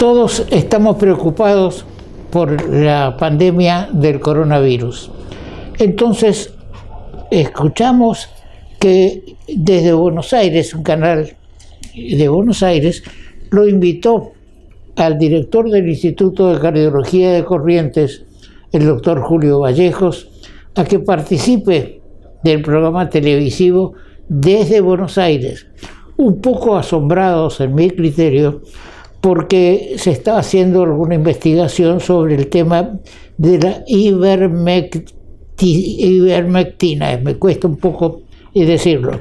Todos estamos preocupados por la pandemia del coronavirus. Entonces, escuchamos que desde Buenos Aires, un canal de Buenos Aires, lo invitó al director del Instituto de Cardiología de Corrientes, el doctor Julio Vallejos, a que participe del programa televisivo desde Buenos Aires, un poco asombrados en mi criterio, porque se estaba haciendo alguna investigación sobre el tema de la ivermectina, me cuesta un poco decirlo.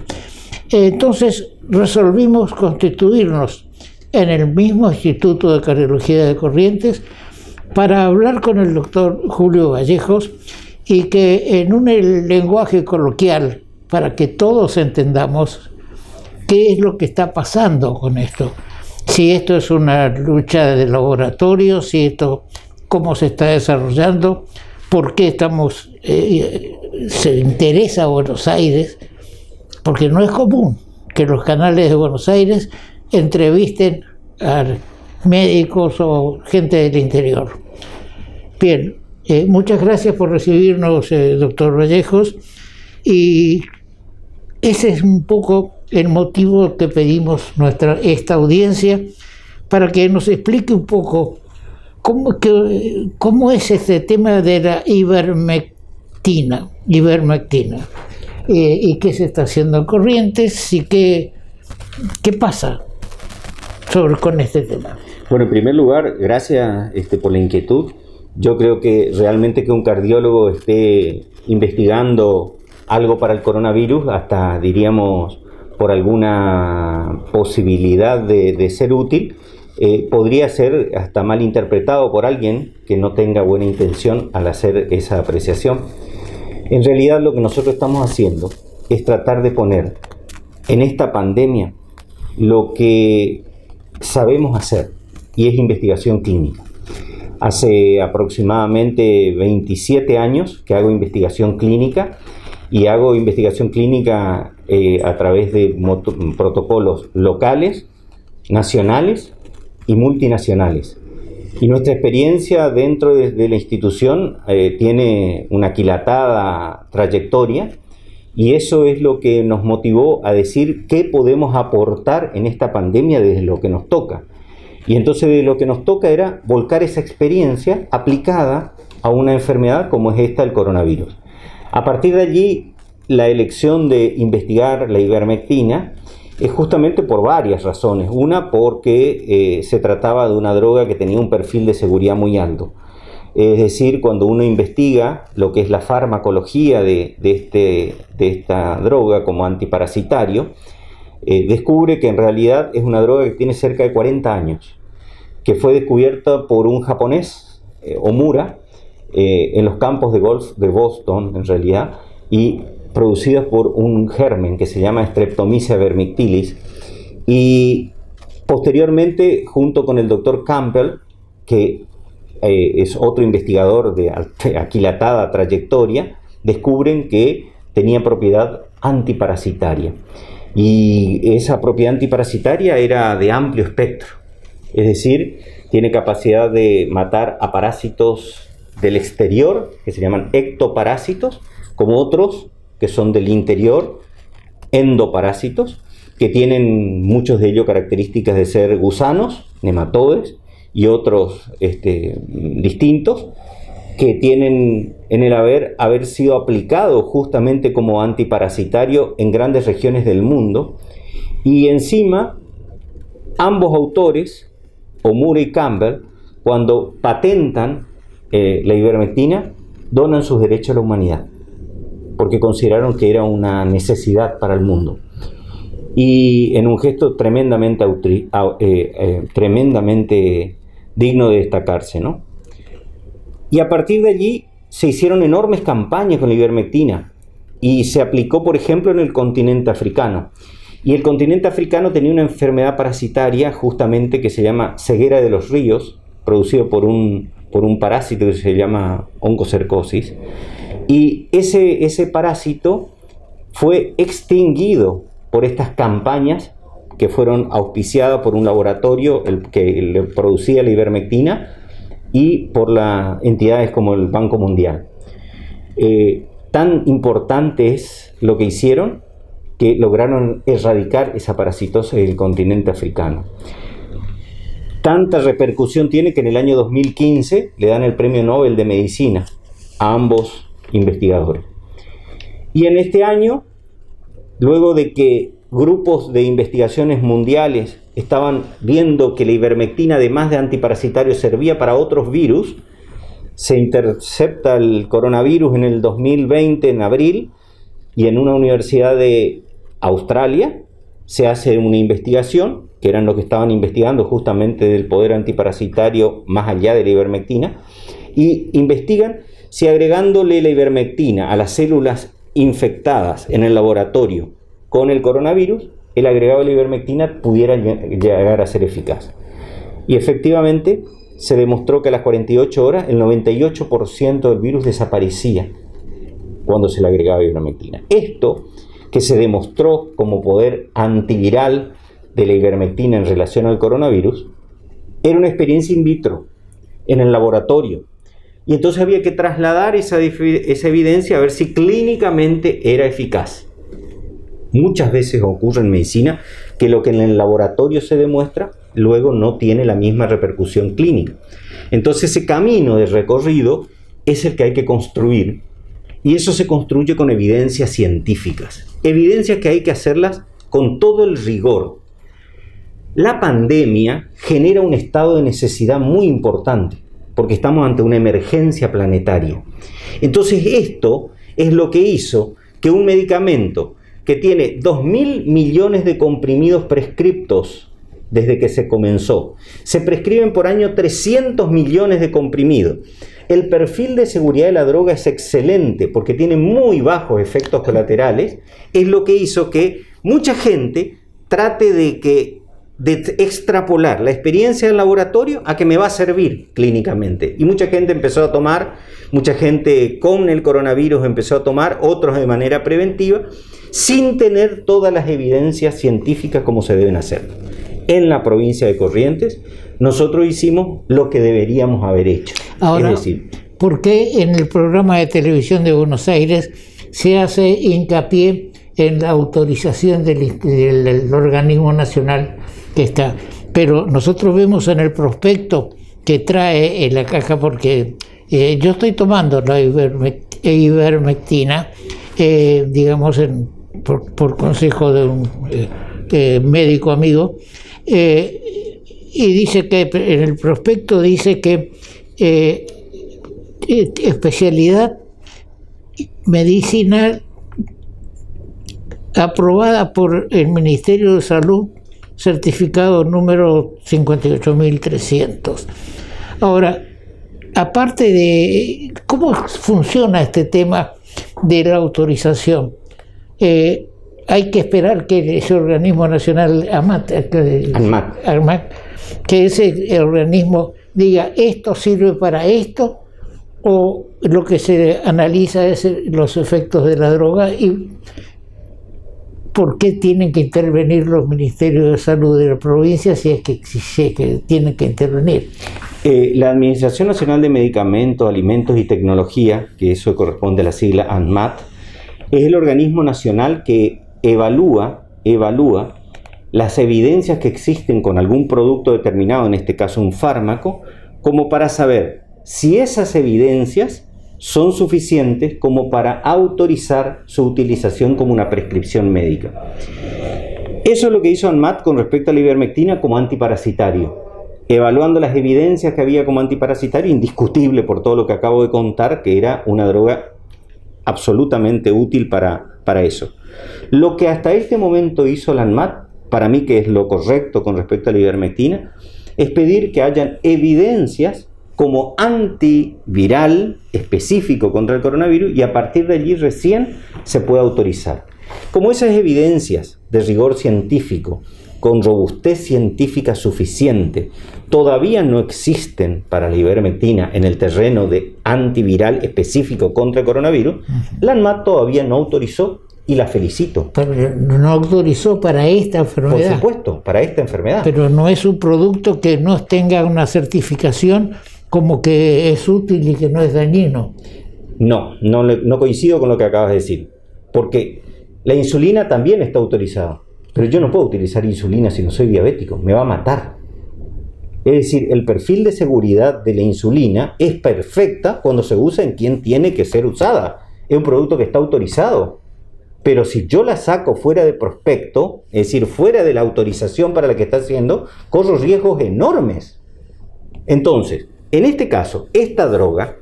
Entonces resolvimos constituirnos en el mismo Instituto de Cardiología de Corrientes para hablar con el doctor Julio Vallejos y que en un lenguaje coloquial, para que todos entendamos qué es lo que está pasando con esto. Si esto es una lucha de laboratorio, si esto, cómo se está desarrollando, por qué se interesa a Buenos Aires, porque no es común que los canales de Buenos Aires entrevisten a médicos o gente del interior. Bien, muchas gracias por recibirnos, doctor Vallejos, y ese es un poco el motivo que pedimos esta audiencia, para que nos explique un poco cómo es este tema de la ivermectina y qué se está haciendo en Corrientes y qué pasa con este tema. Bueno, en primer lugar, gracias por la inquietud. Yo creo que realmente que un cardiólogo esté investigando algo para el coronavirus, hasta diríamos por alguna posibilidad de ser útil, podría ser hasta mal interpretado por alguien que no tenga buena intención al hacer esa apreciación. En realidad lo que nosotros estamos haciendo es tratar de poner en esta pandemia lo que sabemos hacer, y es investigación clínica. Hace aproximadamente 27 años que hago investigación clínica, y hago investigación clínica a través de protocolos locales, nacionales y multinacionales. Y nuestra experiencia dentro de la institución tiene una aquilatada trayectoria, y eso es lo que nos motivó a decir qué podemos aportar en esta pandemia desde lo que nos toca. Y entonces de lo que nos toca era volcar esa experiencia aplicada a una enfermedad como es esta, el coronavirus. A partir de allí, la elección de investigar la ivermectina es justamente por varias razones. Una, porque se trataba de una droga que tenía un perfil de seguridad muy alto. Es decir, cuando uno investiga lo que es la farmacología de esta droga como antiparasitario, descubre que en realidad es una droga que tiene cerca de 40 años, que fue descubierta por un japonés, Omura, en los campos de golf de Boston, en realidad, y producidas por un germen que se llama Streptomyces vermictilis, y posteriormente, junto con el doctor Campbell, que es otro investigador de aquilatada trayectoria, descubren que tenía propiedad antiparasitaria, y esa propiedad antiparasitaria era de amplio espectro, es decir, tiene capacidad de matar a parásitos del exterior, que se llaman ectoparásitos, como otros que son del interior, endoparásitos, que tienen muchos de ellos características de ser gusanos, nematodes, y otros distintos, que tienen en el haber sido aplicados justamente como antiparasitario en grandes regiones del mundo. Y encima, ambos autores, Omura y Campbell, cuando patentan la ivermectina, donan sus derechos a la humanidad, porque consideraron que era una necesidad para el mundo. Y en un gesto tremendamente digno de destacarse, ¿no? Y a partir de allí se hicieron enormes campañas con la ivermectina, y se aplicó, por ejemplo, en el continente africano. Y el continente africano tenía una enfermedad parasitaria justamente que se llama ceguera de los ríos, producido por un parásito que se llama oncocercosis, y ese parásito fue extinguido por estas campañas que fueron auspiciadas por un laboratorio que le producía la ivermectina y por las entidades como el Banco Mundial. Tan importante es lo que hicieron que lograron erradicar esa parasitosis del continente africano. Tanta repercusión tiene que en el año 2015 le dan el Premio Nobel de Medicina a ambos investigadores. Y en este año, luego de que grupos de investigaciones mundiales estaban viendo que la ivermectina, además de antiparasitario, servía para otros virus, se intercepta el coronavirus en el 2020, en abril, y en una universidad de Australia se hace una investigación, que eran los que estaban investigando justamente del poder antiparasitario más allá de la ivermectina, y investigan si agregándole la ivermectina a las células infectadas en el laboratorio con el coronavirus, el agregado de la ivermectina pudiera llegar a ser eficaz. Y efectivamente se demostró que a las 48 horas el 98% del virus desaparecía cuando se le agregaba ivermectina. Esto, que se demostró como poder antiviral de la ivermectina en relación al coronavirus, era una experiencia in vitro, en el laboratorio. Y entonces había que trasladar esa evidencia a ver si clínicamente era eficaz. Muchas veces ocurre en medicina que lo que en el laboratorio se demuestra luego no tiene la misma repercusión clínica. Entonces ese camino de recorrido es el que hay que construir, y eso se construye con evidencias científicas, evidencias que hay que hacerlas con todo el rigor. La pandemia genera un estado de necesidad muy importante, porque estamos ante una emergencia planetaria. Entonces esto es lo que hizo que un medicamento que tiene 2.000 millones de comprimidos prescriptos desde que se comenzó, se prescriben por año 300 millones de comprimidos. El perfil de seguridad de la droga es excelente porque tiene muy bajos efectos colaterales, es lo que hizo que mucha gente trate de extrapolar la experiencia del laboratorio a que me va a servir clínicamente. Y mucha gente empezó a tomar, mucha gente con el coronavirus empezó a tomar, otros de manera preventiva, sin tener todas las evidencias científicas como se deben hacer. En la provincia de Corrientes, nosotros hicimos lo que deberíamos haber hecho. Ahora, es decir, ¿por qué en el programa de televisión de Buenos Aires se hace hincapié en la autorización del organismo nacional que está? Pero nosotros vemos en el prospecto que trae en la caja, porque yo estoy tomando la ivermectina, digamos, por consejo de un médico amigo, y dice que en el prospecto dice que especialidad medicinal aprobada por el Ministerio de Salud, certificado número 58.300. Ahora, aparte de cómo funciona este tema de la autorización, hay que esperar que ese organismo nacional ANMAT, que ese organismo diga esto sirve para esto, o lo que se analiza es los efectos de la droga. ¿Y por qué tienen que intervenir los ministerios de salud de la provincia si es que tienen que intervenir? La Administración Nacional de Medicamentos, Alimentos y Tecnología, que eso corresponde a la sigla ANMAT, es el organismo nacional que evalúa las evidencias que existen con algún producto determinado, en este caso un fármaco, como para saber si esas evidencias son suficientes como para autorizar su utilización como una prescripción médica. Eso es lo que hizo ANMAT con respecto a la ivermectina como antiparasitario, evaluando las evidencias que había como antiparasitario, indiscutible por todo lo que acabo de contar, que era una droga absolutamente útil para eso. Lo que hasta este momento hizo la ANMAT, para mí que es lo correcto con respecto a la ivermectina, es pedir que hayan evidencias como antiviral específico contra el coronavirus, y a partir de allí recién se puede autorizar. Como esas evidencias de rigor científico, con robustez científica suficiente, todavía no existen para la ivermectina en el terreno de antiviral específico contra el coronavirus, la ANMAT todavía no autorizó y la felicito. Pero no autorizó para esta enfermedad. Por supuesto, para esta enfermedad. Pero no es un producto que no tenga una certificación como que es útil y que no es dañino. No coincido con lo que acabas de decir, porque la insulina también está autorizada, pero yo no puedo utilizar insulina si no soy diabético, me va a matar. Es decir, el perfil de seguridad de la insulina es perfecta cuando se usa en quien tiene que ser usada. Es un producto que está autorizado. Pero si yo la saco fuera de prospecto, es decir, fuera de la autorización para la que está haciendo, corro riesgos enormes. Entonces, en este caso, esta droga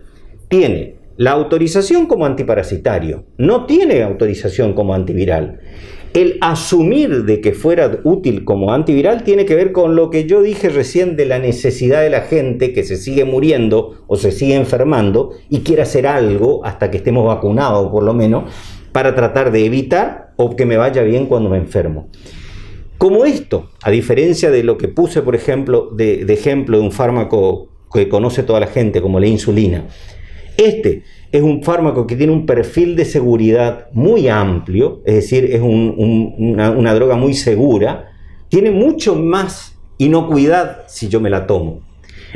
tiene la autorización como antiparasitario, no tiene autorización como antiviral. El asumir de que fuera útil como antiviral tiene que ver con lo que yo dije recién de la necesidad de la gente que se sigue muriendo o se sigue enfermando y quiere hacer algo hasta que estemos vacunados por lo menos para tratar de evitar o que me vaya bien cuando me enfermo. Como esto, a diferencia de lo que puse por ejemplo de ejemplo de un fármaco que conoce toda la gente como la insulina, este es un fármaco que tiene un perfil de seguridad muy amplio, es decir, es una droga muy segura, tiene mucho más inocuidad si yo me la tomo.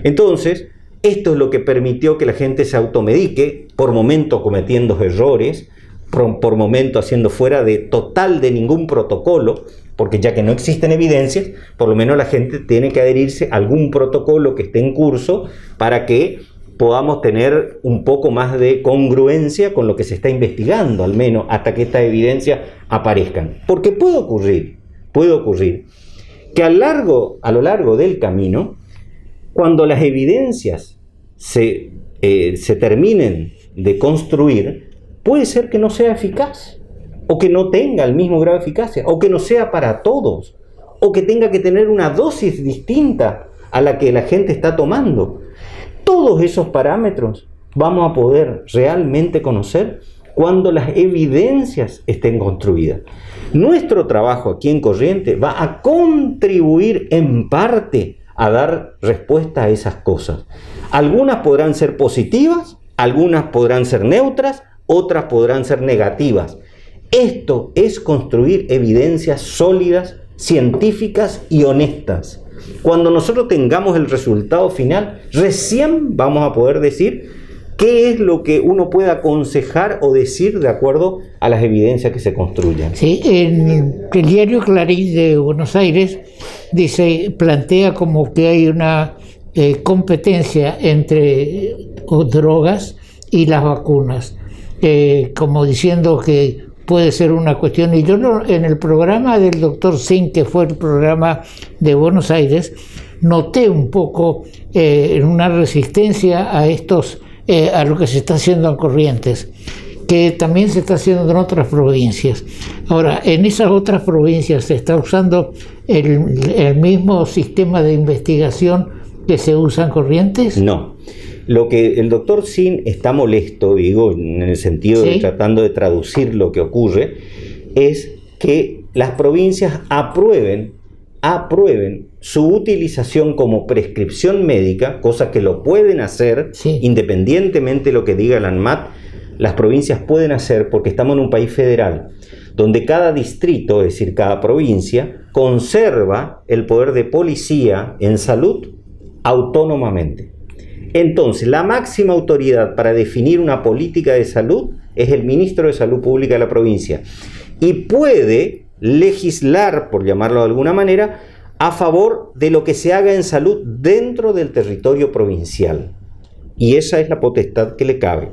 Entonces, esto es lo que permitió que la gente se automedique, por momento cometiendo errores, por momento haciendo fuera de total de ningún protocolo, porque ya que no existen evidencias, por lo menos la gente tiene que adherirse a algún protocolo que esté en curso para que podamos tener un poco más de congruencia con lo que se está investigando, al menos hasta que estas evidencias aparezcan. Porque puede ocurrir que a lo largo del camino, cuando las evidencias se terminen de construir, puede ser que no sea eficaz, o que no tenga el mismo grado de eficacia, o que no sea para todos, o que tenga que tener una dosis distinta a la que la gente está tomando. Todos esos parámetros vamos a poder realmente conocer cuando las evidencias estén construidas. Nuestro trabajo aquí en Corrientes va a contribuir en parte a dar respuesta a esas cosas. Algunas podrán ser positivas, algunas podrán ser neutras, otras podrán ser negativas. Esto es construir evidencias sólidas, científicas y honestas. Cuando nosotros tengamos el resultado final, recién vamos a poder decir qué es lo que uno puede aconsejar o decir de acuerdo a las evidencias que se construyan. Sí, en el diario Clarín de Buenos Aires plantea como que hay una competencia entre drogas y las vacunas, como diciendo que puede ser una cuestión, y yo en el programa del doctor Sin, que fue el programa de Buenos Aires, noté un poco una resistencia a a lo que se está haciendo en Corrientes, que también se está haciendo en otras provincias. Ahora, en esas otras provincias se está usando el mismo sistema de investigación que se usa en Corrientes. No. Lo que el doctor Sin está molesto, digo, en el sentido de tratando de traducir lo que ocurre, es que las provincias aprueben su utilización como prescripción médica, cosa que lo pueden hacer independientemente de lo que diga la ANMAT. Las provincias pueden hacer porque estamos en un país federal, donde cada distrito, es decir, cada provincia, conserva el poder de policía en salud autónomamente. Entonces, la máxima autoridad para definir una política de salud es el ministro de Salud Pública de la provincia y puede legislar, por llamarlo de alguna manera, a favor de lo que se haga en salud dentro del territorio provincial. Y esa es la potestad que le cabe.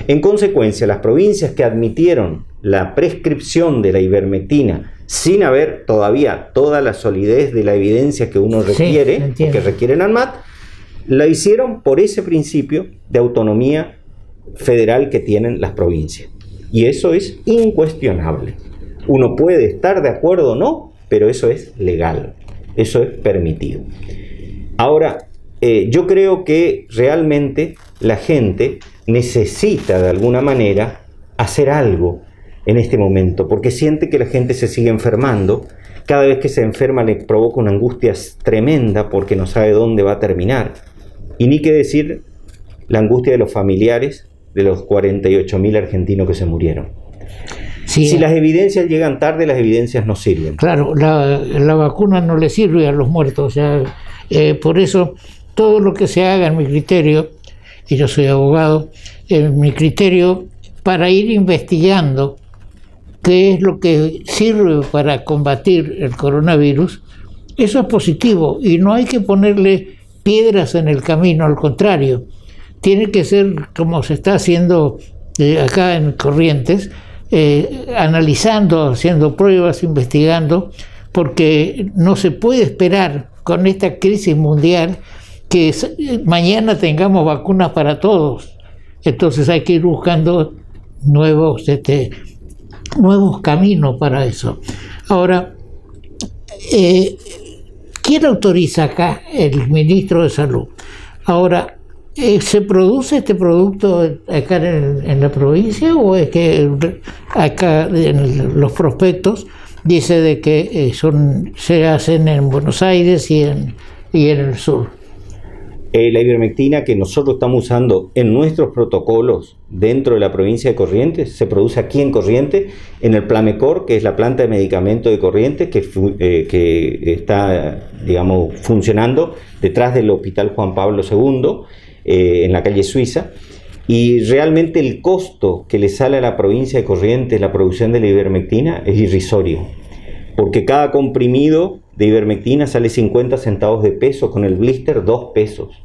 En consecuencia, las provincias que admitieron la prescripción de la ivermectina sin haber todavía toda la solidez de la evidencia que uno requiere, que requiere el ANMAT, la hicieron por ese principio de autonomía federal que tienen las provincias. Y eso es incuestionable. Uno puede estar de acuerdo o no, pero eso es legal, eso es permitido. Ahora, yo creo que realmente la gente necesita de alguna manera hacer algo en este momento, porque siente que la gente se sigue enfermando. Cada vez que se enferma le provoca una angustia tremenda porque no sabe dónde va a terminar. Y ni qué decir la angustia de los familiares de los 48.000 argentinos que se murieron. Sí, si las evidencias llegan tarde, las evidencias no sirven. Claro, la vacuna no le sirve a los muertos. O sea, por eso todo lo que se haga, en mi criterio, y yo soy abogado, en mi criterio, para ir investigando qué es lo que sirve para combatir el coronavirus, eso es positivo y no hay que ponerle piedras en el camino, al contrario, tiene que ser como se está haciendo acá en Corrientes, analizando, haciendo pruebas, investigando, porque no se puede esperar con esta crisis mundial que mañana tengamos vacunas para todos. Entonces hay que ir buscando nuevos caminos para eso. Ahora, ¿quién autoriza acá? El ministro de Salud. Ahora, ¿se produce este producto acá en la provincia o es que acá en los prospectos dice de que se hacen en Buenos Aires y en el sur? La ivermectina que nosotros estamos usando en nuestros protocolos dentro de la provincia de Corrientes se produce aquí en Corrientes, en el Plamecor, que es la planta de medicamento de Corrientes, que está, digamos, funcionando detrás del Hospital Juan Pablo II, en la calle Suiza. Y realmente el costo que le sale a la provincia de Corrientes la producción de la ivermectina es irrisorio, porque cada comprimido de ivermectina sale 50 centavos de peso, con el blister 2 pesos.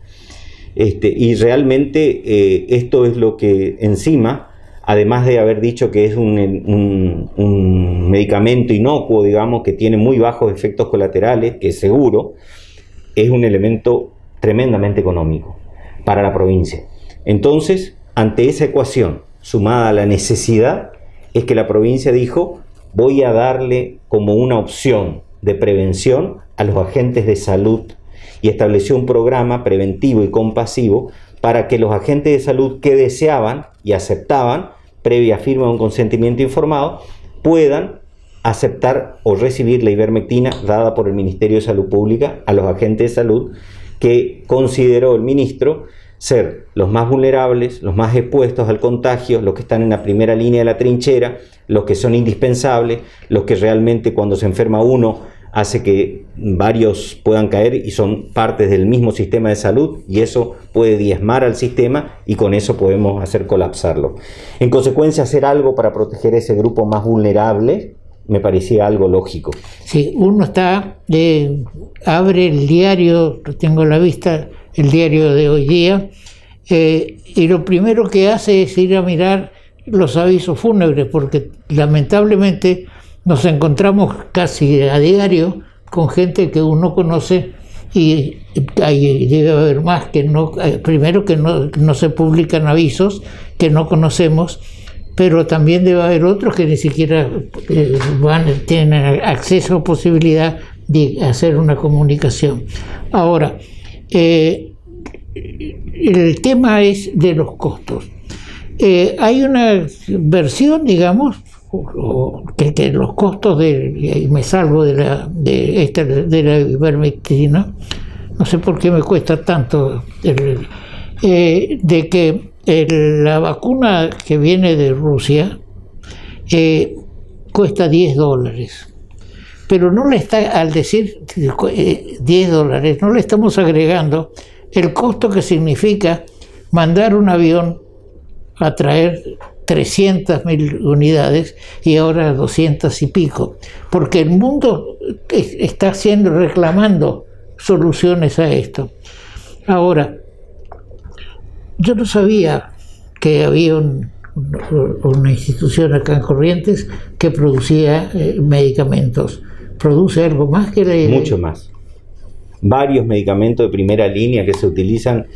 Y realmente esto es lo que encima, además de haber dicho que es un medicamento inocuo, digamos, que tiene muy bajos efectos colaterales, que es seguro, es un elemento tremendamente económico para la provincia. Entonces, ante esa ecuación, sumada a la necesidad, es que la provincia dijo: voy a darle como una opción de prevención a los agentes de salud, y estableció un programa preventivo y compasivo para que los agentes de salud que deseaban y aceptaban, previa firma de un consentimiento informado, puedan aceptar o recibir la ivermectina dada por el Ministerio de Salud Pública a los agentes de salud que consideró el ministro ser los más vulnerables, los más expuestos al contagio, los que están en la primera línea de la trinchera, los que son indispensables, los que realmente cuando se enferma uno hace que varios puedan caer y son partes del mismo sistema de salud, y eso puede diezmar al sistema y con eso podemos hacer colapsarlo. En consecuencia, hacer algo para proteger a ese grupo más vulnerable me parecía algo lógico. Sí, uno abre el diario, lo tengo a la vista, el diario de hoy día, y lo primero que hace es ir a mirar los avisos fúnebres, porque lamentablemente nos encontramos casi a diario con gente que uno conoce, y debe haber más que no, primero que no se publican avisos que no conocemos, pero también debe haber otros que ni siquiera tienen acceso o posibilidad de hacer una comunicación. Ahora, el tema es de los costos. Hay una versión, digamos, que los costos y me salvo de la ivermectina, no sé por qué me cuesta tanto, de que la vacuna que viene de Rusia cuesta $10, pero no le está, al decir $10, no le estamos agregando el costo que significa mandar un avión a traer 300.000 unidades y ahora 200 y pico, porque el mundo está reclamando soluciones a esto. Ahora, yo no sabía que había una institución acá en Corrientes que producía medicamentos. ¿Produce algo más que Mucho más. Varios medicamentos de primera línea que se utilizan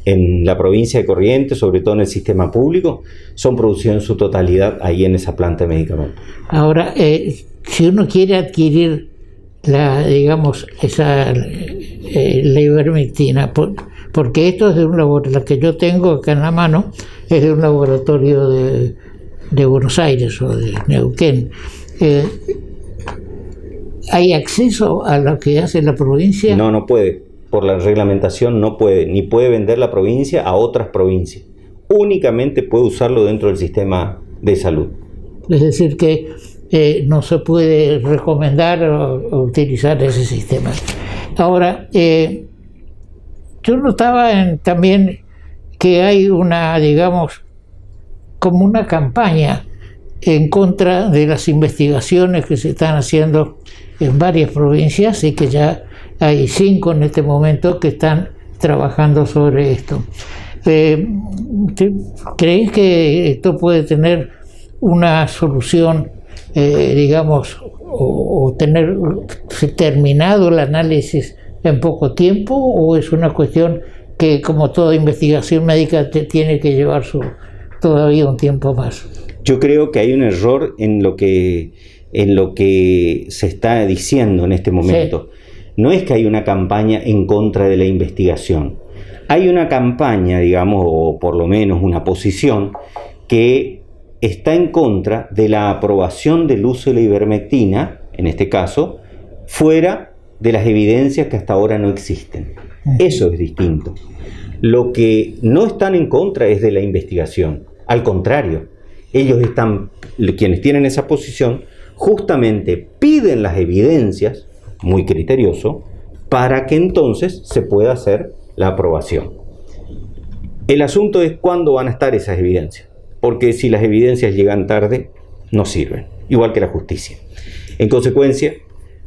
en la provincia de Corrientes, sobre todo en el sistema público, son producidos en su totalidad ahí en esa planta de medicamentos. Ahora, si uno quiere adquirir la ivermectina, porque esto es de un laboratorio, la que yo tengo acá en la mano es de un laboratorio de Buenos Aires o de Neuquén. ¿Hay acceso a lo que hace la provincia? No, no puede. Por la reglamentación no puede, ni puede vender la provincia a otras provincias. Únicamente puede usarlo dentro del sistema de salud. Es decir, que no se puede recomendar o utilizar ese sistema. Ahora, yo notaba también que hay una, digamos, como una campaña en contra de las investigaciones que se están haciendo en varias provincias y que ya hay 5 en este momento que están trabajando sobre esto. ¿Creéis que esto puede tener una solución, digamos, o tener terminado el análisis en poco tiempo, o es una cuestión que, como toda investigación médica, tiene que llevar todavía un tiempo más? Yo creo que hay un error en lo que se está diciendo en este momento. Sí. No es que hay una campaña en contra de la investigación. Hay una campaña, digamos, o por lo menos una posición que está en contra de la aprobación del uso de la ivermectina, en este caso, fuera de las evidencias que hasta ahora no existen. Eso es distinto. Lo que no están en contra es de la investigación. Al contrario, ellos quienes tienen esa posición, justamente piden las evidencias, muy criterioso, para que entonces se pueda hacer la aprobación. El asunto es cuándo van a estar esas evidencias, porque si las evidencias llegan tarde, no sirven, igual que la justicia. En consecuencia,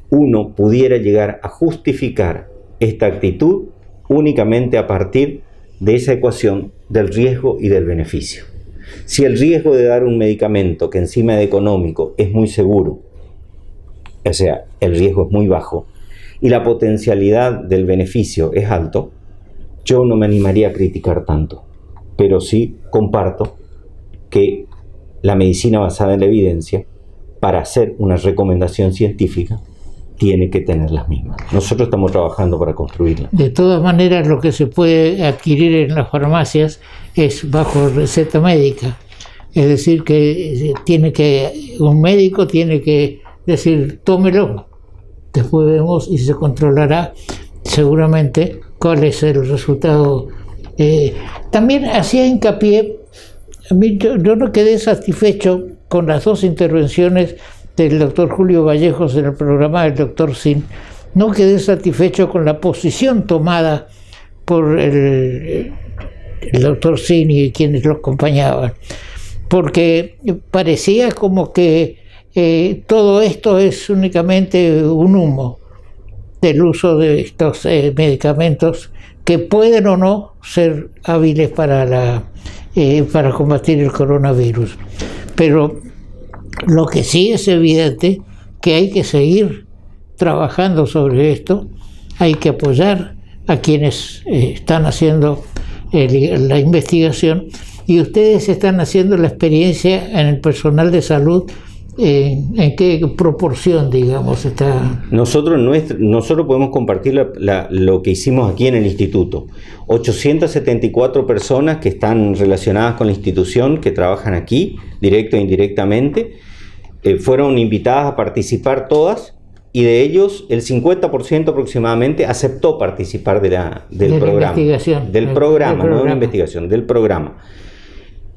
uno pudiera llegar a justificar esta actitud únicamente a partir de esa ecuación del riesgo y del beneficio. Si el riesgo de dar un medicamento que encima de económico es muy seguro, o sea, el riesgo es muy bajo, y la potencialidad del beneficio es alto, yo no me animaría a criticar tanto, pero sí comparto que la medicina basada en la evidencia, para hacer una recomendación científica, tiene que tener las mismas. Nosotros estamos trabajando para construirla. De todas maneras, lo que se puede adquirir en las farmacias es bajo receta médica. Es decir, que un médico tiene que decir, tómelo, después vemos y se controlará seguramente cuál es el resultado. También hacía hincapié, yo no quedé satisfecho con las 2 intervenciones del doctor Julio Vallejos en el programa del doctor Sin. No quedé satisfecho con la posición tomada por el doctor Sin y quienes lo acompañaban, porque parecía como que todo esto es únicamente un humo del uso de estos medicamentos que pueden o no ser hábiles para combatir el coronavirus. Pero lo que sí es evidente que hay que seguir trabajando sobre esto, hay que apoyar a quienes están haciendo la investigación, y ustedes están haciendo la experiencia en el personal de salud. ¿En qué proporción, digamos, está? Nosotros podemos compartir lo que hicimos aquí en el instituto. 874 personas que están relacionadas con la institución, que trabajan aquí, directo e indirectamente, fueron invitadas a participar todas, y de ellos el 50% aproximadamente aceptó participar del programa. Del programa, no de una investigación, del programa.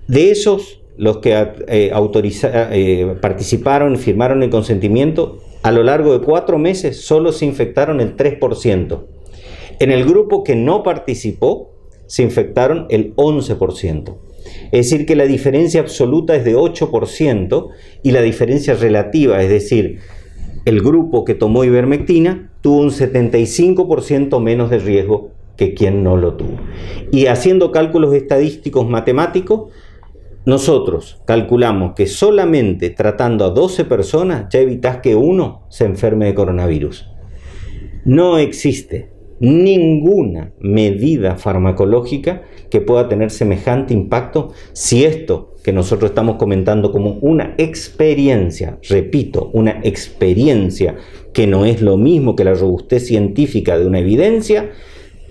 De esos, los que participaron, firmaron el consentimiento, a lo largo de 4 meses solo se infectaron el 3%. En el grupo que no participó, se infectaron el 11%. Es decir, que la diferencia absoluta es de 8% y la diferencia relativa, es decir, el grupo que tomó ivermectina tuvo un 75% menos de riesgo que quien no lo tuvo. Y haciendo cálculos estadísticos matemáticos, nosotros calculamos que solamente tratando a 12 personas ya evitás que uno se enferme de coronavirus. No existe ninguna medida farmacológica que pueda tener semejante impacto si esto que nosotros estamos comentando como una experiencia, repito, una experiencia que no es lo mismo que la robustez científica de una evidencia,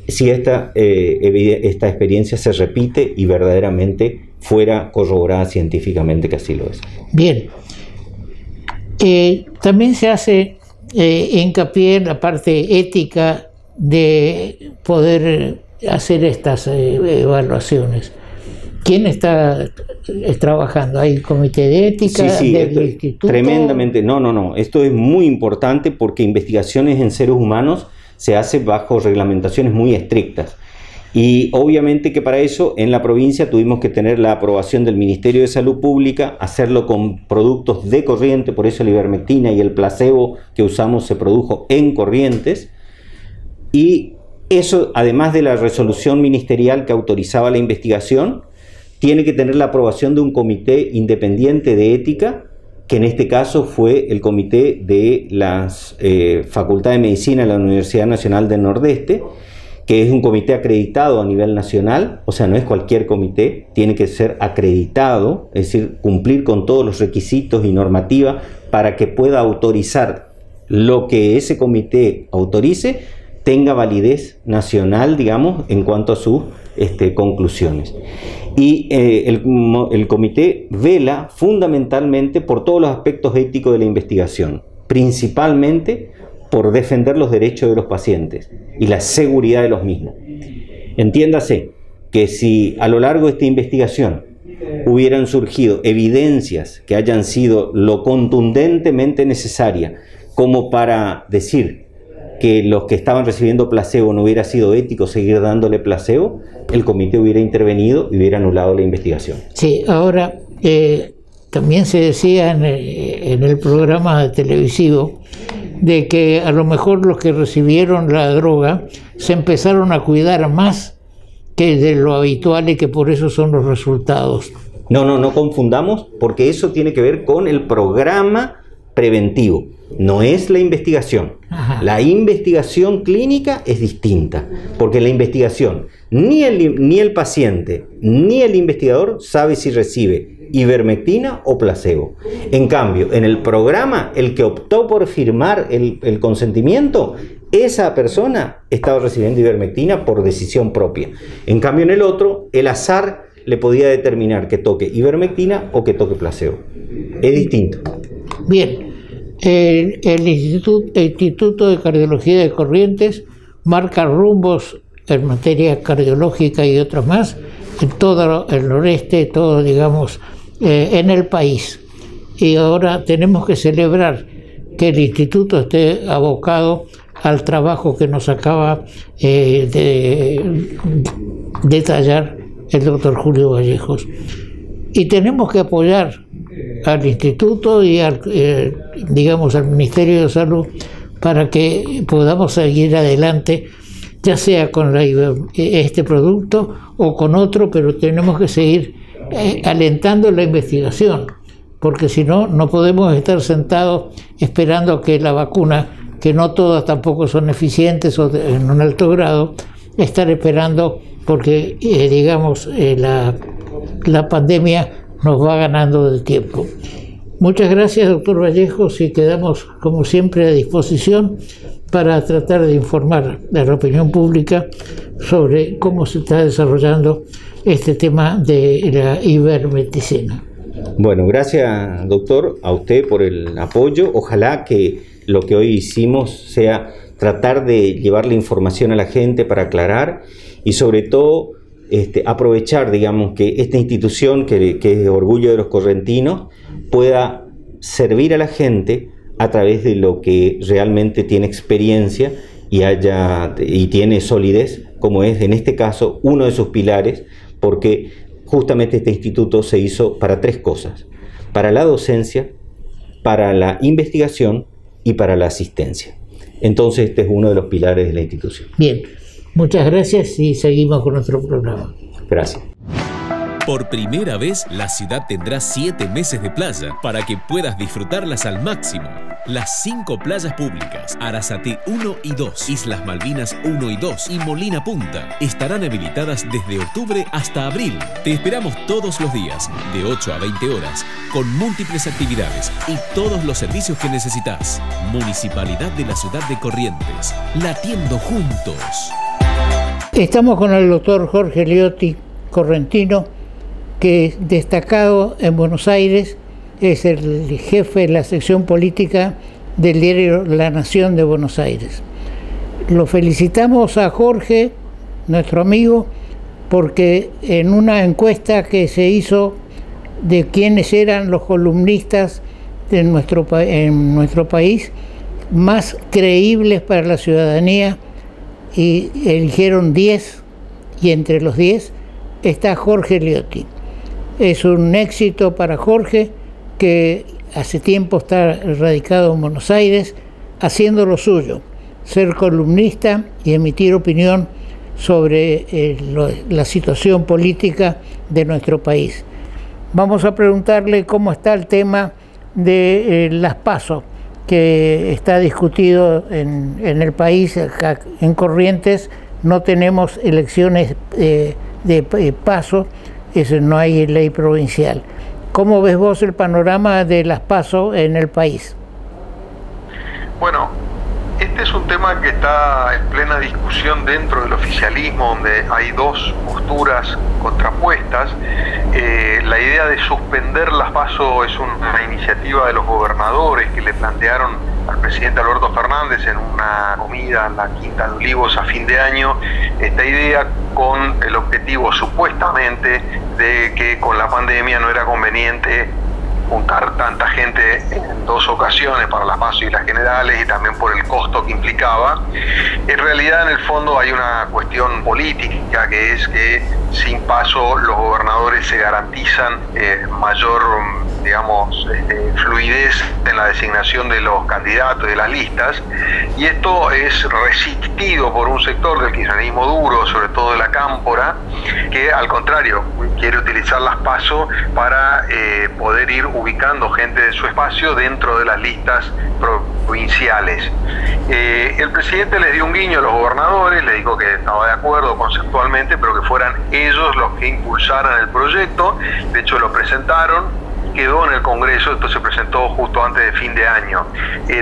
si esta experiencia se repite y verdaderamente fuera corroborada científicamente, que así lo es. Bien. También se hace hincapié en la parte ética de poder hacer estas evaluaciones. ¿Quién está trabajando? ¿Hay comité de ética del instituto? Tremendamente. No. Esto es muy importante porque investigaciones en seres humanos se hace bajo reglamentaciones muy estrictas. Y obviamente que para eso en la provincia tuvimos que tener la aprobación del Ministerio de Salud Pública, hacerlo con productos de Corrientes, por eso la ivermectina y el placebo que usamos se produjo en Corrientes. Y eso, además de la resolución ministerial que autorizaba la investigación, tiene que tener la aprobación de un comité independiente de ética, que en este caso fue el comité de la Facultad de Medicina de la Universidad Nacional del Nordeste, que es un comité acreditado a nivel nacional, o sea, no es cualquier comité, tiene que ser acreditado, es decir, cumplir con todos los requisitos y normativa para que pueda autorizar lo que ese comité autorice, tenga validez nacional, digamos, en cuanto a sus conclusiones. Y el comité vela fundamentalmente por todos los aspectos éticos de la investigación, principalmente por defender los derechos de los pacientes y la seguridad de los mismos. Entiéndase que si a lo largo de esta investigación hubieran surgido evidencias que hayan sido lo contundentemente necesaria como para decir que los que estaban recibiendo placebo no hubiera sido ético seguir dándole placebo, el comité hubiera intervenido y hubiera anulado la investigación. Sí, ahora también se decía en el programa televisivo de que a lo mejor los que recibieron la droga se empezaron a cuidar más que de lo habitual y que por eso son los resultados. No confundamos, porque eso tiene que ver con el programa preventivo, no es la investigación. Ajá. La investigación clínica es distinta, porque la investigación, ni el paciente ni el investigador sabe si recibe ivermectina o placebo. En cambio, en el programa, el que optó por firmar el consentimiento, esa persona estaba recibiendo ivermectina por decisión propia. En cambio, en el otro, el azar le podía determinar que toque ivermectina o que toque placebo. Es distinto. Bien, el Instituto de Cardiología de Corrientes marca rumbos en materia cardiológica y otras más en todo el noreste, todo, digamos, en el país. Y ahora tenemos que celebrar que el instituto esté abocado al trabajo que nos acaba de detallar el doctor Julio Vallejos. Y tenemos que apoyar al instituto y al Ministerio de Salud para que podamos seguir adelante, ya sea con este producto o con otro, pero tenemos que seguir alentando la investigación, porque si no, no podemos estar sentados esperando que la vacuna, que no todas tampoco son eficientes o en un alto grado, estar esperando porque, la pandemia nos va ganando del tiempo. Muchas gracias, doctor Vallejos, y quedamos, como siempre, a disposición para tratar de informar a la opinión pública sobre cómo se está desarrollando este tema de la ivermectina. Bueno, gracias, doctor, a usted por el apoyo. Ojalá que lo que hoy hicimos sea tratar de llevar la información a la gente para aclarar y sobre todo aprovechar, digamos, que esta institución que es orgullo de los correntinos pueda servir a la gente a través de lo que realmente tiene experiencia y tiene solidez, como es en este caso uno de sus pilares, porque justamente este instituto se hizo para tres cosas: para la docencia, para la investigación y para la asistencia. Entonces este es uno de los pilares de la institución. Bien, muchas gracias y seguimos con nuestro programa. Gracias. Por primera vez, la ciudad tendrá 7 meses de playa para que puedas disfrutarlas al máximo. Las 5 playas públicas, Arasate 1 y 2, Islas Malvinas 1 y 2 y Molina Punta estarán habilitadas desde octubre hasta abril. Te esperamos todos los días, de 8 a 20 horas, con múltiples actividades y todos los servicios que necesitas. Municipalidad de la Ciudad de Corrientes, latiendo juntos. Estamos con el doctor Jorge Liotti, correntino, que es destacado en Buenos Aires, es el jefe de la sección política del diario La Nación de Buenos Aires. Lo felicitamos a Jorge, nuestro amigo, porque en una encuesta que se hizo de quiénes eran los columnistas de en nuestro país más creíbles para la ciudadanía, y eligieron 10, y entre los 10 está Jorge Liotti. Es un éxito para Jorge, que hace tiempo está radicado en Buenos Aires, haciendo lo suyo, ser columnista y emitir opinión sobre la situación política de nuestro país. Vamos a preguntarle cómo está el tema de las PASO, que está discutido en el país. Acá en Corrientes no tenemos elecciones de PASO, no hay ley provincial. ¿Cómo ves vos el panorama de las PASO en el país? Bueno, este es un tema que está en plena discusión dentro del oficialismo, donde hay dos posturas contrapuestas. La idea de suspender las PASO es una iniciativa de los gobernadores que le plantearon al presidente Alberto Fernández en una comida en la Quinta de Olivos a fin de año, esta idea con el objetivo supuestamente de que con la pandemia no era conveniente juntar tanta gente en dos ocasiones, para las PASO y las generales, y también por el costo que implicaba. En realidad, en el fondo, hay una cuestión política, que es que sin PASO los gobernadores se garantizan mayor, digamos, fluidez en la designación de los candidatos y de las listas, y esto es resistido por un sector del kirchnerismo duro, sobre todo de la Cámpora, que al contrario quiere utilizar las PASO para poder ir ubicando gente de su espacio dentro de las listas provinciales. El presidente les dio un guiño a los gobernadores, le dijo que estaba de acuerdo conceptualmente, pero que fueran ellos los que impulsaran el proyecto. De hecho, lo presentaron, quedó en el Congreso, esto se presentó justo antes de fin de año.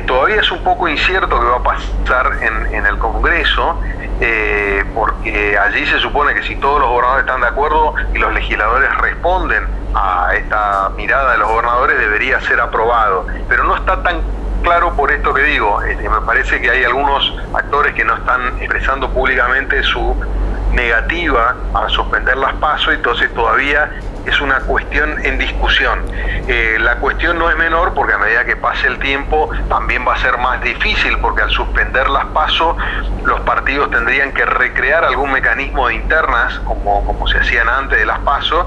Todavía es un poco incierto qué va a pasar en el Congreso, porque allí se supone que si todos los gobernadores están de acuerdo y los legisladores responden a esta mirada de los gobernadores, debería ser aprobado, pero no está tan claro por esto que digo. Me parece que hay algunos actores que no están expresando públicamente su negativa a suspender las PASO, entonces todavía es una cuestión en discusión. La cuestión no es menor, porque a medida que pase el tiempo también va a ser más difícil, porque al suspender las PASO los partidos tendrían que recrear algún mecanismo de internas como se hacían antes de las PASO,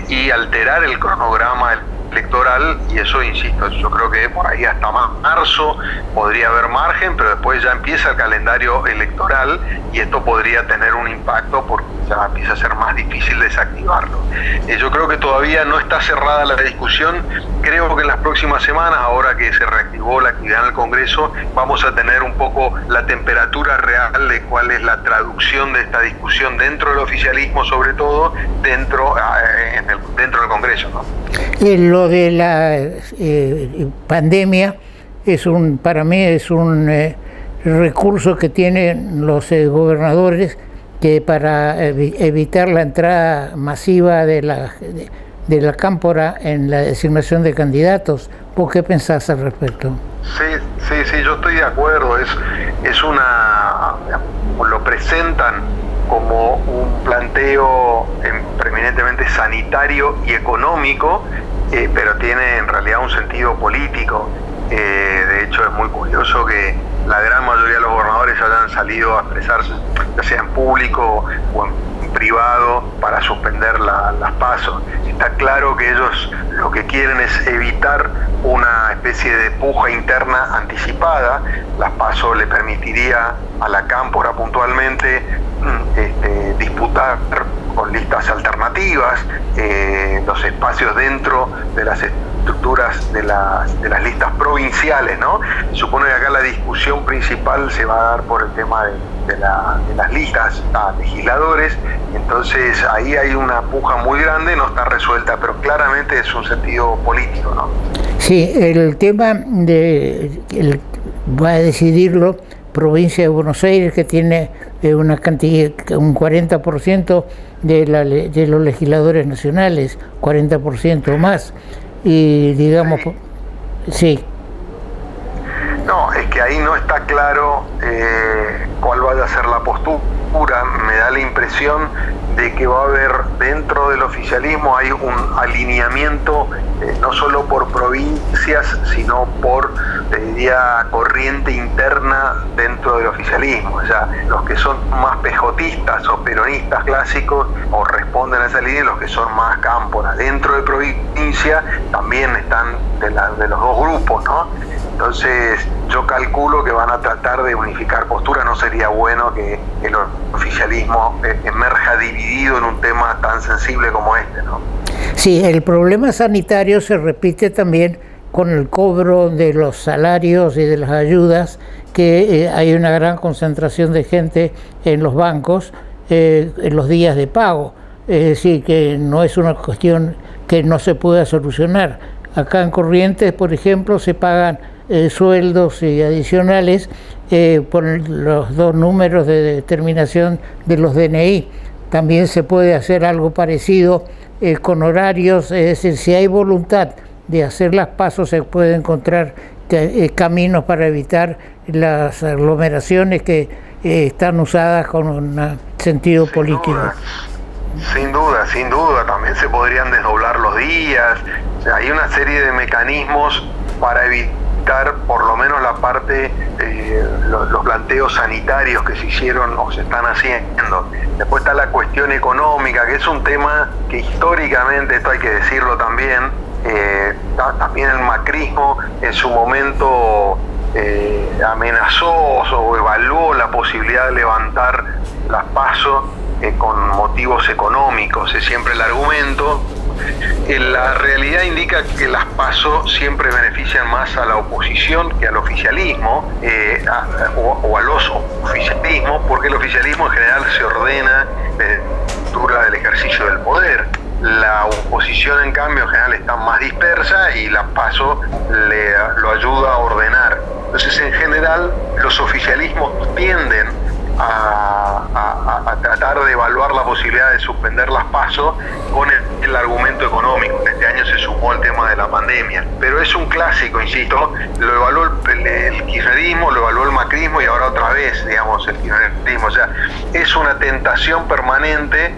y alterar el cronograma electoral, y eso, insisto, yo creo que por ahí hasta marzo podría haber margen, pero después ya empieza el calendario electoral y esto podría tener un impacto porque ya empieza a ser más difícil desactivarlo. Yo creo que todavía no está cerrada la discusión. Creo que en las próximas semanas, ahora que se reactivó la actividad en el Congreso, vamos a tener un poco la temperatura real de cuál es la traducción de esta discusión dentro del oficialismo, sobre todo dentro del Congreso, ¿no? Lo de la pandemia para mí es un recurso que tienen los gobernadores, que para evitar la entrada masiva de la Cámpora en la designación de candidatos. ¿Vos qué pensás al respecto? Sí, yo estoy de acuerdo. Lo presentan como un planteo preeminentemente sanitario y económico, pero tiene en realidad un sentido político. De hecho, es muy curioso que la gran mayoría de los gobernadores hayan salido a expresarse, ya sea en público o en privado, para suspender las PASO. Está claro que ellos lo que quieren es evitar una especie de puja interna anticipada. Las PASO le permitiría a la Cámpora puntualmente disputar con listas alternativas los espacios dentro de las estructuras de las listas provinciales, ¿no? Se supone que acá la discusión principal se va a dar por el tema de las listas a legisladores, entonces ahí hay una puja muy grande, no está resuelta, pero claramente es un sentido político, ¿no? Sí, el tema va a decidirlo provincia de Buenos Aires, que tiene una cantidad, un 40% de los legisladores nacionales, 40% o más, y digamos, sí. No, es que ahí no está claro cuál vaya a ser la postura. Me da la impresión de que va a haber dentro del oficialismo hay un alineamiento no solo por provincias, sino por, te diría, corriente interna dentro del oficialismo. O sea, los que son más pejotistas o peronistas clásicos o responden a esa línea, los que son más cámpora dentro de provincia también están de los dos grupos, ¿no? Entonces yo calculo que van a tratar de unificar posturas. No sería bueno que el oficialismo emerja dividido en un tema tan sensible como este, ¿no? Sí, el problema sanitario se repite también con el cobro de los salarios y de las ayudas, que hay una gran concentración de gente en los bancos en los días de pago. Es decir, que no es una cuestión que no se pueda solucionar. Acá en Corrientes, por ejemplo, se pagan sueldos y adicionales por los dos números de determinación de los DNI. También se puede hacer algo parecido con horarios, es decir, si hay voluntad de hacer las PASO, se puede encontrar caminos para evitar las aglomeraciones que están usadas con un sentido político. Sin duda, también se podrían desdoblar los días. O sea, hay una serie de mecanismos para evitar por lo menos la parte, los planteos sanitarios que se hicieron o se están haciendo. Después está la cuestión económica, que es un tema que históricamente, esto hay que decirlo también, también el macrismo en su momento amenazó o evaluó la posibilidad de levantar las PASO con motivos económicos. Es siempre el argumento. La realidad indica que las PASO siempre benefician más a la oposición que al oficialismo, o a los oficialismos, porque el oficialismo en general se ordena dentro del ejercicio del poder. La oposición, en cambio, en general está más dispersa y la PASO lo ayuda a ordenar. Entonces, en general, los oficialismos tienden a tratar de evaluar la posibilidad de suspender las PASO con el argumento económico. Este año se sumó el tema de la pandemia, pero es un clásico, insisto, lo evaluó el kirchnerismo, lo evaluó el macrismo y ahora otra vez, digamos, el kirchnerismo. O sea, es una tentación permanente,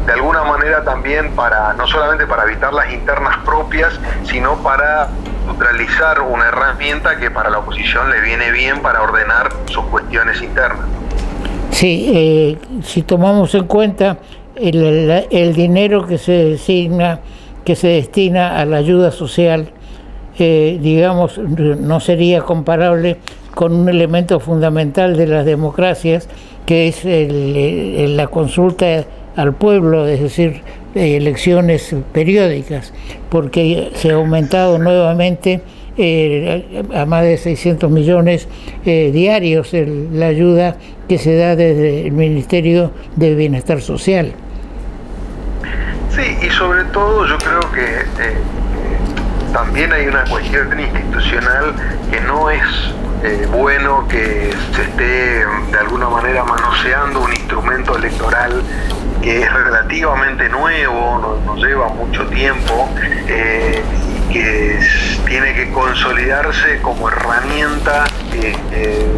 de alguna manera también no solamente para evitar las internas propias, sino para neutralizar una herramienta que para la oposición le viene bien para ordenar sus cuestiones internas. Sí, si tomamos en cuenta el dinero que se destina a la ayuda social, digamos, no sería comparable con un elemento fundamental de las democracias, que es la consulta al pueblo, es decir, elecciones periódicas, porque se ha aumentado nuevamente a más de 600 millones diarios la ayuda que se da desde el Ministerio de Bienestar Social. Sí, y sobre todo yo creo que también hay una cuestión institucional que no es bueno que se esté de alguna manera manoseando un instrumento electoral que es relativamente nuevo, no lleva mucho tiempo, que tiene que consolidarse como herramienta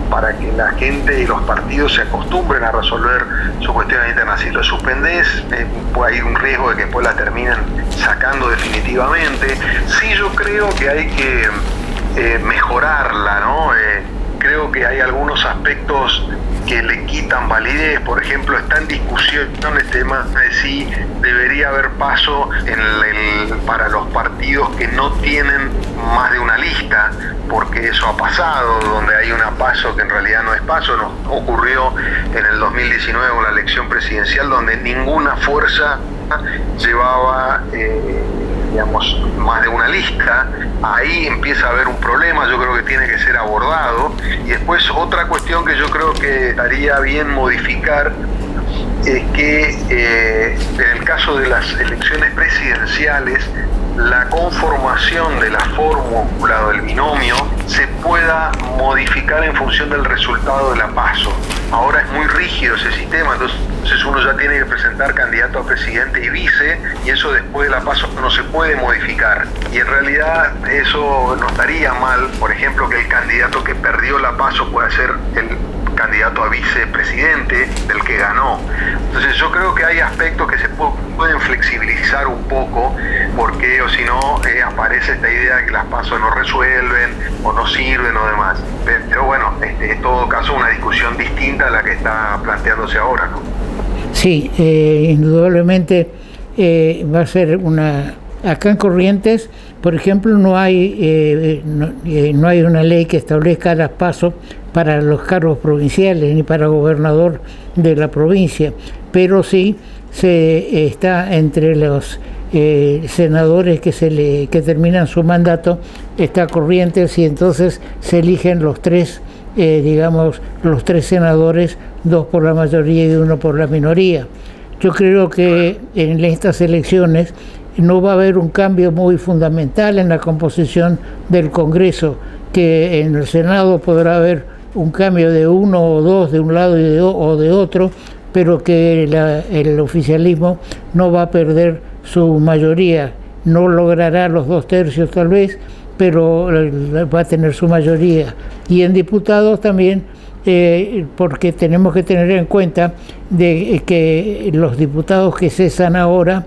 para que la gente y los partidos se acostumbren a resolver sus cuestiones internas. Si lo suspendés, hay un riesgo de que después la terminen sacando definitivamente. Sí, yo creo que hay que mejorarla, ¿no? Creo que hay algunos aspectos que le quitan validez. Por ejemplo, está en discusión el tema de si debería haber PASO para los partidos que no tienen más de una lista, porque eso ha pasado, donde hay una PASO que en realidad no es PASO. Nos ocurrió en el 2019 con la elección presidencial, donde ninguna fuerza llevaba digamos, más de una lista. Ahí empieza a haber un problema, yo creo que tiene que ser abordado. Y después otra cuestión que yo creo que estaría bien modificar es que en el caso de las elecciones presidenciales, la conformación de la fórmula o del binomio se pueda modificar en función del resultado de la PASO. ahora es muy rígido ese sistema, entonces uno ya tiene que presentar candidato a presidente y vice, y eso después de la PASO no se puede modificar. Y en realidad eso no estaría mal, por ejemplo, que el candidato que perdió la PASO pueda ser el candidato a vicepresidente del que ganó. Entonces yo creo que hay aspectos que se pueden flexibilizar un poco, porque o si no aparece esta idea de que las PASO no resuelven o no sirven o demás. Pero bueno, en todo caso una discusión distinta a la que está planteándose ahora, ¿no? Sí, indudablemente va a ser una... Acá en Corrientes, por ejemplo, no hay una ley que establezca las PASO para los cargos provinciales ni para gobernador de la provincia, pero sí se está entre los senadores que terminan su mandato, está Corrientes, y entonces se eligen los tres, los tres senadores, 2 por la mayoría y 1 por la minoría. Yo creo que en estas elecciones no va a haber un cambio muy fundamental en la composición del Congreso, que en el Senado podrá haber un cambio de 1 o 2 de un lado o de otro, pero que el oficialismo no va a perder su mayoría, no logrará los 2/3 tal vez, pero va a tener su mayoría. Y en diputados también, porque tenemos que tener en cuenta de que los diputados que cesan ahora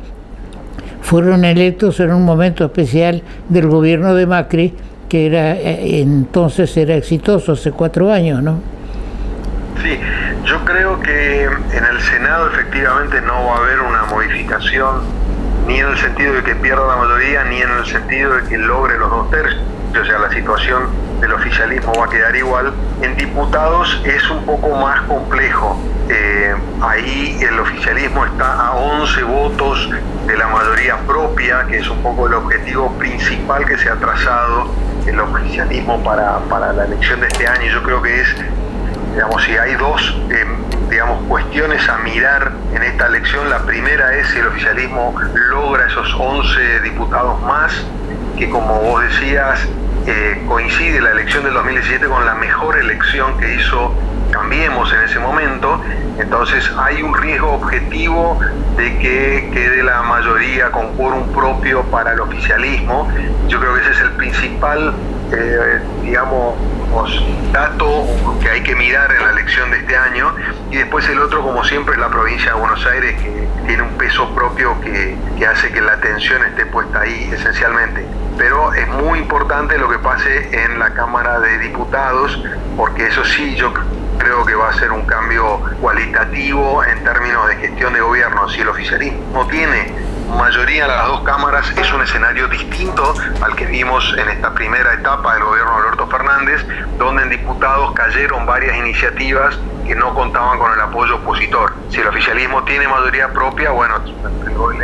fueron electos en un momento especial del gobierno de Macri, que entonces era exitoso, hace 4 años, ¿no? Sí, yo creo que en el Senado efectivamente no va a haber una modificación, ni en el sentido de que pierda la mayoría, ni en el sentido de que logre los 2/3. O sea, la situación del oficialismo va a quedar igual. En diputados es un poco más complejo. Ahí el oficialismo está a 11 votos de la mayoría propia, que es un poco el objetivo principal que se ha trazado el oficialismo para la elección de este año. Yo creo que es, si hay dos cuestiones a mirar en esta elección. La primera es si el oficialismo logra esos 11 diputados más, que como vos decías, coincide la elección del 2017 con la mejor elección que hizo Cambiemos en ese momento. Entonces hay un riesgo objetivo de que quede la mayoría con quórum propio para el oficialismo. Yo creo que ese es el principal dato que hay que mirar en la elección de este año. Y después el otro, como siempre, es la provincia de Buenos Aires, que tiene un peso propio que hace que la atención esté puesta ahí esencialmente. Pero es muy importante lo que pase en la Cámara de Diputados, porque eso sí, yo creo que va a ser un cambio cualitativo en términos de gestión de gobierno. Si el oficialismo tiene mayoría en las 2 cámaras, es un escenario distinto al que vimos en esta primera etapa del gobierno de Alberto Fernández, donde en diputados cayeron varias iniciativas que no contaban con el apoyo opositor. Si el oficialismo tiene mayoría propia, bueno,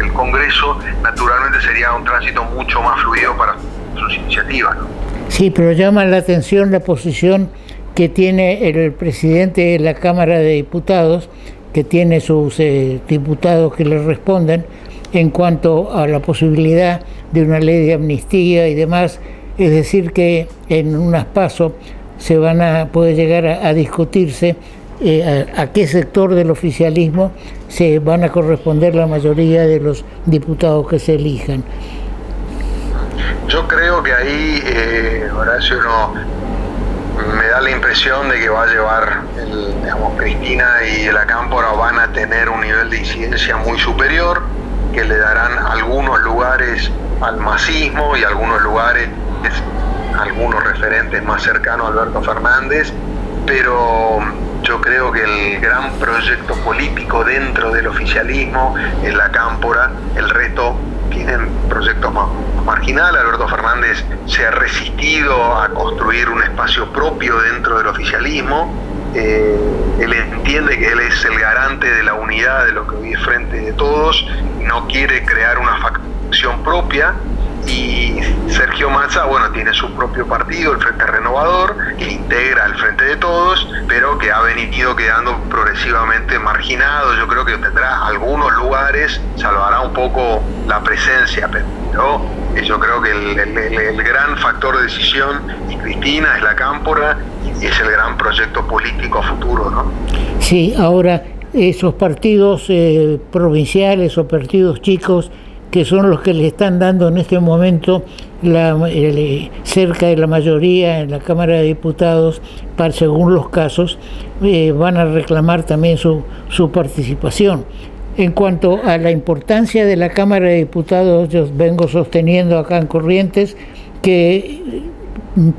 el Congreso naturalmente sería un tránsito mucho más fluido para sus iniciativas, ¿no? Sí, pero llama la atención la posición que tiene el presidente de la Cámara de Diputados, que tiene sus diputados que le responden en cuanto a la posibilidad de una ley de amnistía y demás. Es decir, que en unas PASO puede llegar a discutirse a qué sector del oficialismo se van a corresponder la mayoría de los diputados que se elijan. Yo creo que ahí, Horacio, me da la impresión de que va a llevar, Cristina y la Cámpora van a tener un nivel de incidencia muy superior, que le darán algunos lugares al masismo y algunos lugares, algunos referentes más cercanos a Alberto Fernández, pero yo creo que el gran proyecto político dentro del oficialismo es la Cámpora. El resto tienen proyectos más marginales. Alberto Fernández se ha resistido a construir un espacio propio dentro del oficialismo. Él entiende que él es el garante de la unidad de lo que hoy es Frente de Todos, no quiere crear una facción propia. Y Sergio Massa, tiene su propio partido, el Frente Renovador, que integra al Frente de Todos, pero que ha venido quedando progresivamente marginado. Yo creo que tendrá algunos lugares, salvará un poco la presencia, pero Yo creo que el gran factor de decisión, y Cristina es la cámpora, y es el gran proyecto político a futuro, ¿no? Sí, ahora esos partidos provinciales o partidos chicos, que son los que le están dando en este momento cerca de la mayoría en la Cámara de Diputados, según los casos, van a reclamar también su participación. En cuanto a la importancia de la Cámara de Diputados, yo vengo sosteniendo acá en Corrientes que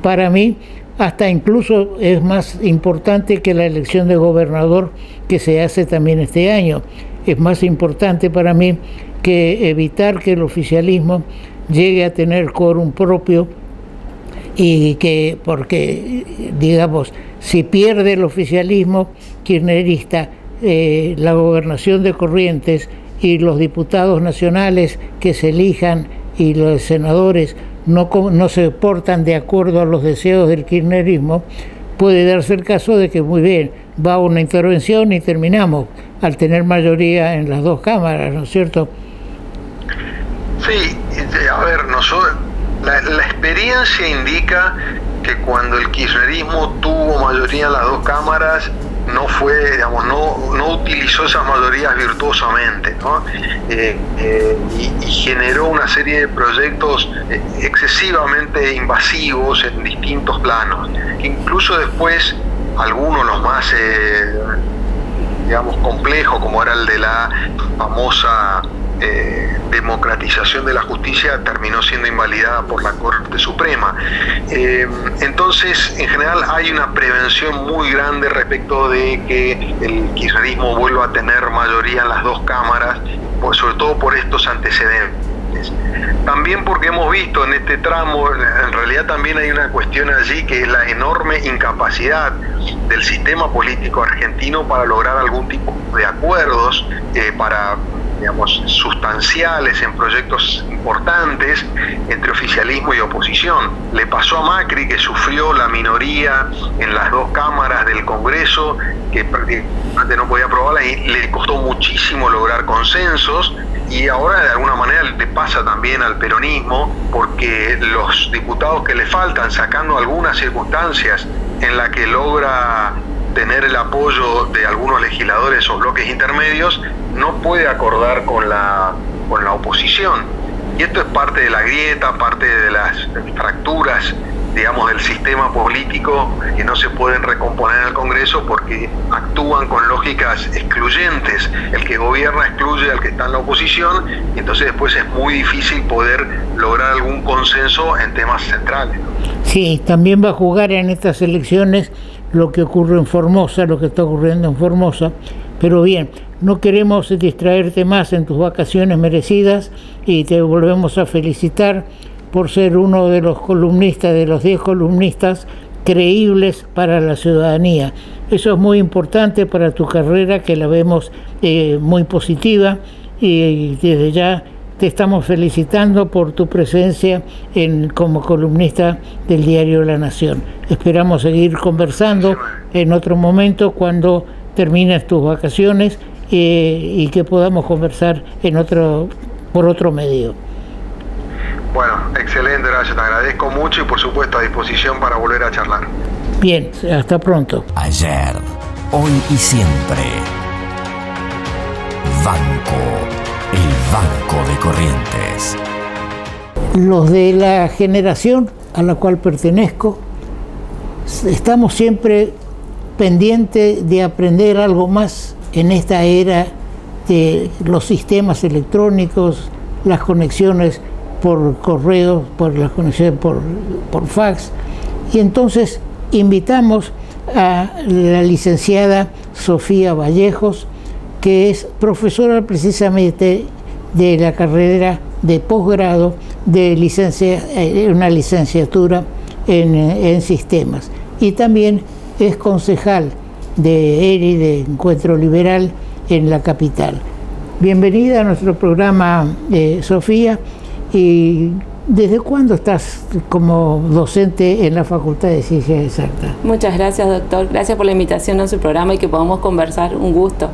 para mí hasta incluso es más importante que la elección de gobernador que se hace también este año. Es más importante para mí que evitar que el oficialismo llegue a tener quórum propio, y que, porque digamos, si pierde el oficialismo kirchnerista la gobernación de Corrientes y los diputados nacionales que se elijan y los senadores no se portan de acuerdo a los deseos del kirchnerismo, puede darse el caso de que muy bien, va una intervención y terminamos al tener mayoría en las dos cámaras, ¿no es cierto? Sí, a ver, la experiencia indica que cuando el kirchnerismo tuvo mayoría en las dos cámaras, no utilizó esas mayorías virtuosamente, ¿no? Y generó una serie de proyectos excesivamente invasivos en distintos planos, que incluso después algunos, los más complejos, como era el de la famosa democratización de la justicia, terminó siendo invalidada por la Corte Suprema. Entonces, en general, hay una prevención muy grande respecto de que el kirchnerismo vuelva a tener mayoría en las dos cámaras, sobre todo por estos antecedentes. También porque hemos visto en este tramo, en realidad también hay una cuestión allí, que es la enorme incapacidad del sistema político argentino para lograr algún tipo de acuerdos sustanciales en proyectos importantes entre oficialismo y oposición. Le pasó a Macri, que sufrió la minoría en las dos cámaras del Congreso, que prácticamente no podía aprobarla, y le costó muchísimo lograr consensos, y ahora de alguna manera le pasa también al peronismo, porque los diputados que le faltan, sacando algunas circunstancias en las que logra tener el apoyo de algunos legisladores o bloques intermedios, no puede acordar con la oposición. Y esto es parte de la grieta, parte de las fracturas, digamos, del sistema político, que no se pueden recomponer en el Congreso porque actúan con lógicas excluyentes. El que gobierna excluye al que está en la oposición, y entonces después es muy difícil poder lograr algún consenso en temas centrales. Sí, también va a jugar en estas elecciones lo que ocurre en Formosa, lo que está ocurriendo en Formosa. Pero bien, no queremos distraerte más en tus vacaciones merecidas, y te volvemos a felicitar por ser uno de los columnistas, de los 10 columnistas creíbles para la ciudadanía. Eso es muy importante para tu carrera, que la vemos muy positiva, y desde ya te estamos felicitando por tu presencia como columnista del diario La Nación. Esperamos seguir conversando en otro momento cuando termines tus vacaciones, y que podamos conversar por otro medio. Bueno, excelente, gracias, te agradezco mucho, y por supuesto a disposición para volver a charlar. Bien, hasta pronto. Ayer, hoy y siempre. El Banco de Corrientes. Los de la generación a la cual pertenezco estamos siempre pendientes de aprender algo más en esta era de los sistemas electrónicos, las conexiones por correo, por las conexiones por fax, y entonces invitamos a la licenciada Sofía Vallejos, que es profesora precisamente de la carrera de posgrado de una licenciatura en sistemas, y también es concejal de ERI, de Encuentro Liberal, en la capital. Bienvenida a nuestro programa, Sofía. ¿Y desde cuándo estás como docente en la Facultad de Ciencias Exactas? Muchas gracias, doctor. Gracias por la invitación a su programa y que podamos conversar. Un gusto.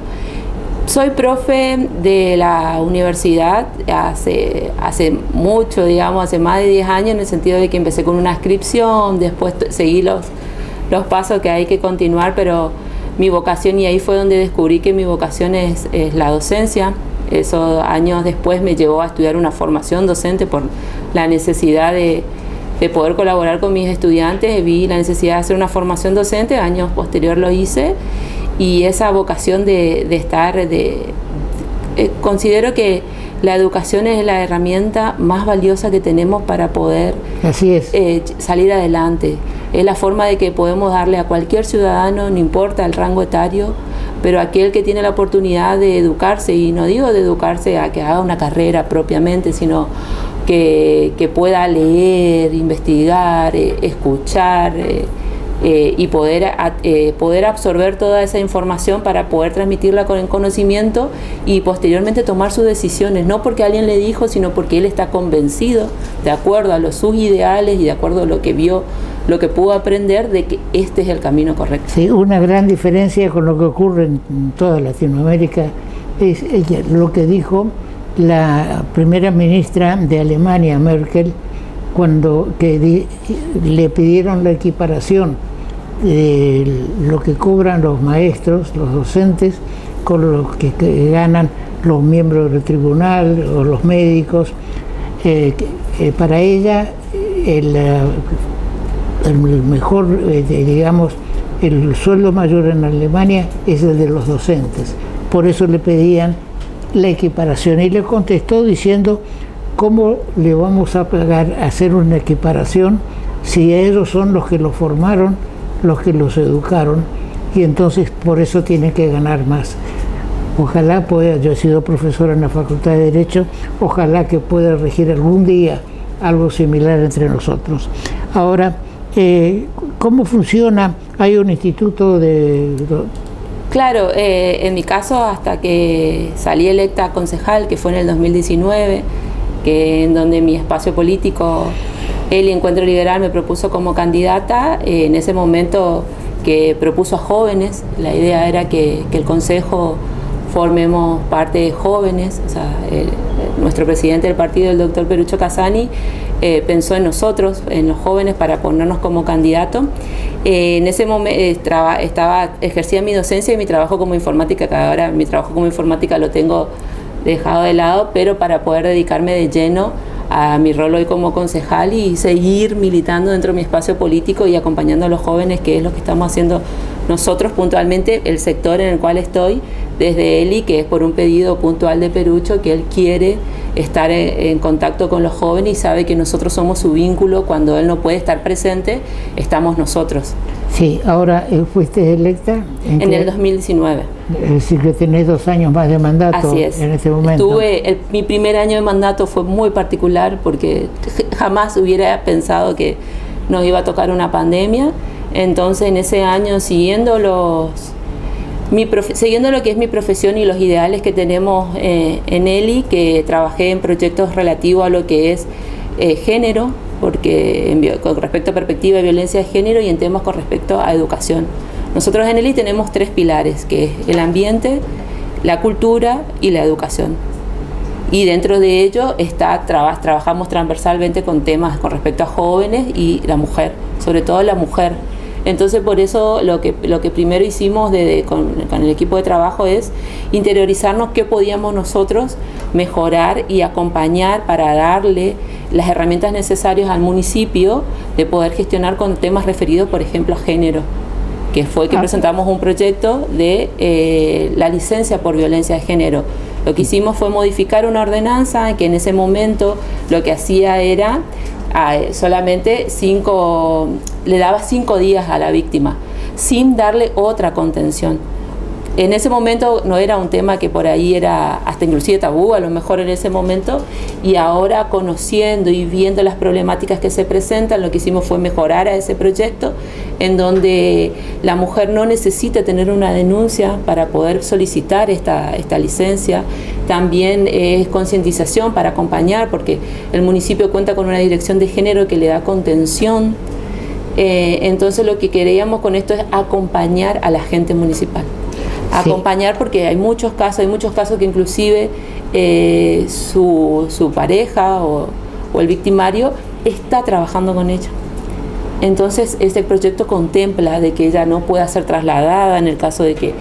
Soy profe de la universidad hace mucho, digamos, hace más de 10 años, en el sentido de que empecé con una inscripción, después seguí los pasos que hay que continuar, pero mi vocación, y ahí fue donde descubrí que mi vocación es la docencia. Eso años después me llevó a estudiar una formación docente por la necesidad de poder colaborar con mis estudiantes. Vi la necesidad de hacer una formación docente, años posterior lo hice, y esa vocación considero que la educación es la herramienta más valiosa que tenemos para poder salir adelante. Es la forma de que podemos darle a cualquier ciudadano, no importa el rango etario, pero aquel que tiene la oportunidad de educarse, y no digo de educarse a que haga una carrera propiamente, sino que pueda leer, investigar, escuchar, y poder absorber toda esa información para poder transmitirla con el conocimiento y posteriormente tomar sus decisiones, no porque alguien le dijo, sino porque él está convencido, de acuerdo a sus ideales y de acuerdo a lo que vio, lo que pudo aprender, de que este es el camino correcto. Sí, una gran diferencia con lo que ocurre en toda Latinoamérica es lo que dijo la primera ministra de Alemania, Merkel, cuando le pidieron la equiparación de lo que cobran los maestros, los docentes, con lo que ganan los miembros del tribunal o los médicos. Para ella el mejor, digamos, el sueldo mayor en Alemania es el de los docentes. Por eso le pedían la equiparación, y le contestó diciendo: ¿cómo le vamos a pagar a hacer una equiparación si ellos son los que los formaron, los que los educaron, y entonces por eso tienen que ganar más? Ojalá pueda, yo he sido profesora en la Facultad de Derecho, ojalá que pueda regir algún día algo similar entre nosotros. Ahora, ¿cómo funciona? Hay un instituto de... Claro, en mi caso, hasta que salí electa concejal, que fue en el 2019, en donde mi espacio político, el Encuentro Liberal, me propuso como candidata, en ese momento que propuso a jóvenes. La idea era que el Consejo formemos parte de jóvenes. O sea, nuestro presidente del partido, el doctor Perucho Casani, pensó en nosotros, en los jóvenes, para ponernos como candidato. En ese momento ejercía mi docencia y mi trabajo como informática, que ahora mi trabajo como informática lo tengo dejado de lado, pero para poder dedicarme de lleno a mi rol hoy como concejal y seguir militando dentro de mi espacio político y acompañando a los jóvenes, que es lo que estamos haciendo nosotros puntualmente, el sector en el cual estoy, desde Eli, que es por un pedido puntual de Perucho, que él quiere estar en contacto con los jóvenes y sabe que nosotros somos su vínculo. Cuando él no puede estar presente, estamos nosotros. Sí, ahora fuiste electa en el 2019. Es decir, que tenés 2 años más de mandato. Así es. En este momento. Mi primer año de mandato fue muy particular porque jamás hubiera pensado que nos iba a tocar una pandemia. Entonces, en ese año, siguiendo lo que es mi profesión y los ideales que tenemos en Eli, que trabajé en proyectos relativos a lo que es género, porque con respecto a perspectiva de violencia de género, y en temas con respecto a educación. Nosotros en Eli tenemos 3 pilares, que es el ambiente, la cultura y la educación. Y dentro de ello trabajamos transversalmente con temas con respecto a jóvenes y la mujer, sobre todo la mujer. Entonces, por eso lo que primero hicimos con el equipo de trabajo es interiorizarnos qué podíamos nosotros mejorar y acompañar para darle las herramientas necesarias al municipio de poder gestionar con temas referidos, por ejemplo, a género, que fue que presentamos un proyecto de la licencia por violencia de género. Lo que hicimos fue modificar una ordenanza que en ese momento lo que hacía era solamente le daba 5 días a la víctima, sin darle otra contención. En ese momento no era un tema que por ahí era hasta inclusive tabú, a lo mejor en ese momento, y ahora conociendo y viendo las problemáticas que se presentan, lo que hicimos fue mejorar a ese proyecto, en donde la mujer no necesita tener una denuncia para poder solicitar esta licencia. También es concientización para acompañar, porque el municipio cuenta con una dirección de género que le da contención. Entonces lo que queríamos con esto es acompañar a la gente municipal. acompañar, porque hay muchos casos que inclusive su pareja o el victimario está trabajando con ella. Entonces este proyecto contempla de que ella no pueda ser trasladada en el caso de que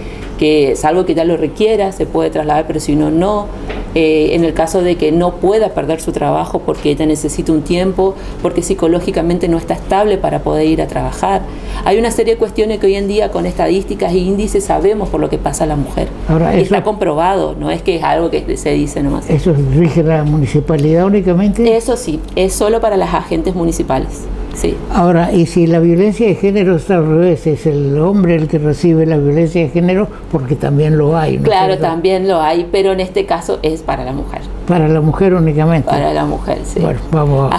salvo que ella lo requiera, se puede trasladar, pero si no, no. En el caso de que no pueda perder su trabajo porque ella necesita un tiempo, porque psicológicamente no está estable para poder ir a trabajar. Hay una serie de cuestiones que hoy en día con estadísticas e índices sabemos por lo que pasa a la mujer. Ahora, está comprobado, no es que es algo que se dice nomás. ¿Eso rige la municipalidad únicamente? Eso sí, es solo para las agentes municipales. Sí. Ahora, y si la violencia de género está al revés, es el hombre el que recibe la violencia de género, porque también lo hay, ¿no? Claro, también lo hay, pero en este caso es para la mujer. Para la mujer únicamente. Para la mujer, sí. Bueno, vamos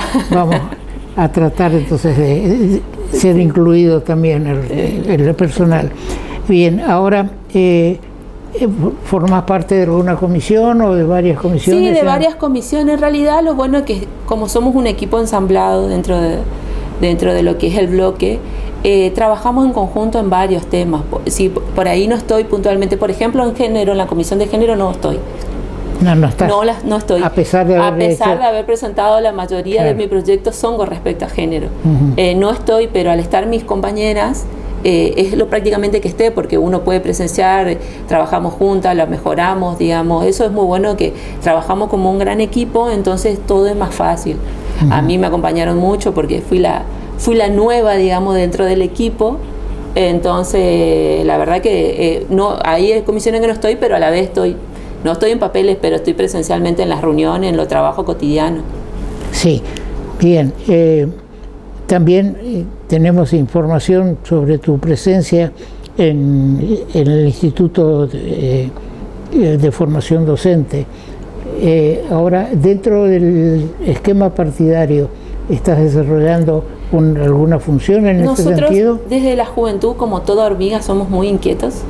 a tratar entonces de ser incluido también el personal. Bien, ahora, ¿formas parte de alguna comisión o de varias comisiones? Sí, de varias comisiones. En realidad, lo bueno es que como somos un equipo ensamblado dentro de lo que es el bloque, trabajamos en conjunto en varios temas. Si por ahí no estoy puntualmente, por ejemplo, en género, en la comisión de género no estoy. No estás. No estoy. A pesar de haber presentado la mayoría de mis proyectos son con respecto a género. No estoy, pero al estar mis compañeras, es lo prácticamente que esté, porque uno puede presenciar, trabajamos juntas, la mejoramos, digamos. Eso es muy bueno, que trabajamos como un gran equipo, entonces todo es más fácil. A mí me acompañaron mucho porque fui la nueva, digamos, dentro del equipo. Entonces, la verdad que hay comisiones que no estoy, pero a la vez no estoy en papeles, pero estoy presencialmente en las reuniones, en los trabajos cotidianos. Sí, bien. También tenemos información sobre tu presencia en el Instituto de Formación Docente. Ahora, dentro del esquema partidario, ¿estás desarrollando alguna función en este sentido? Nosotros, desde la juventud, como toda hormiga, somos muy inquietos.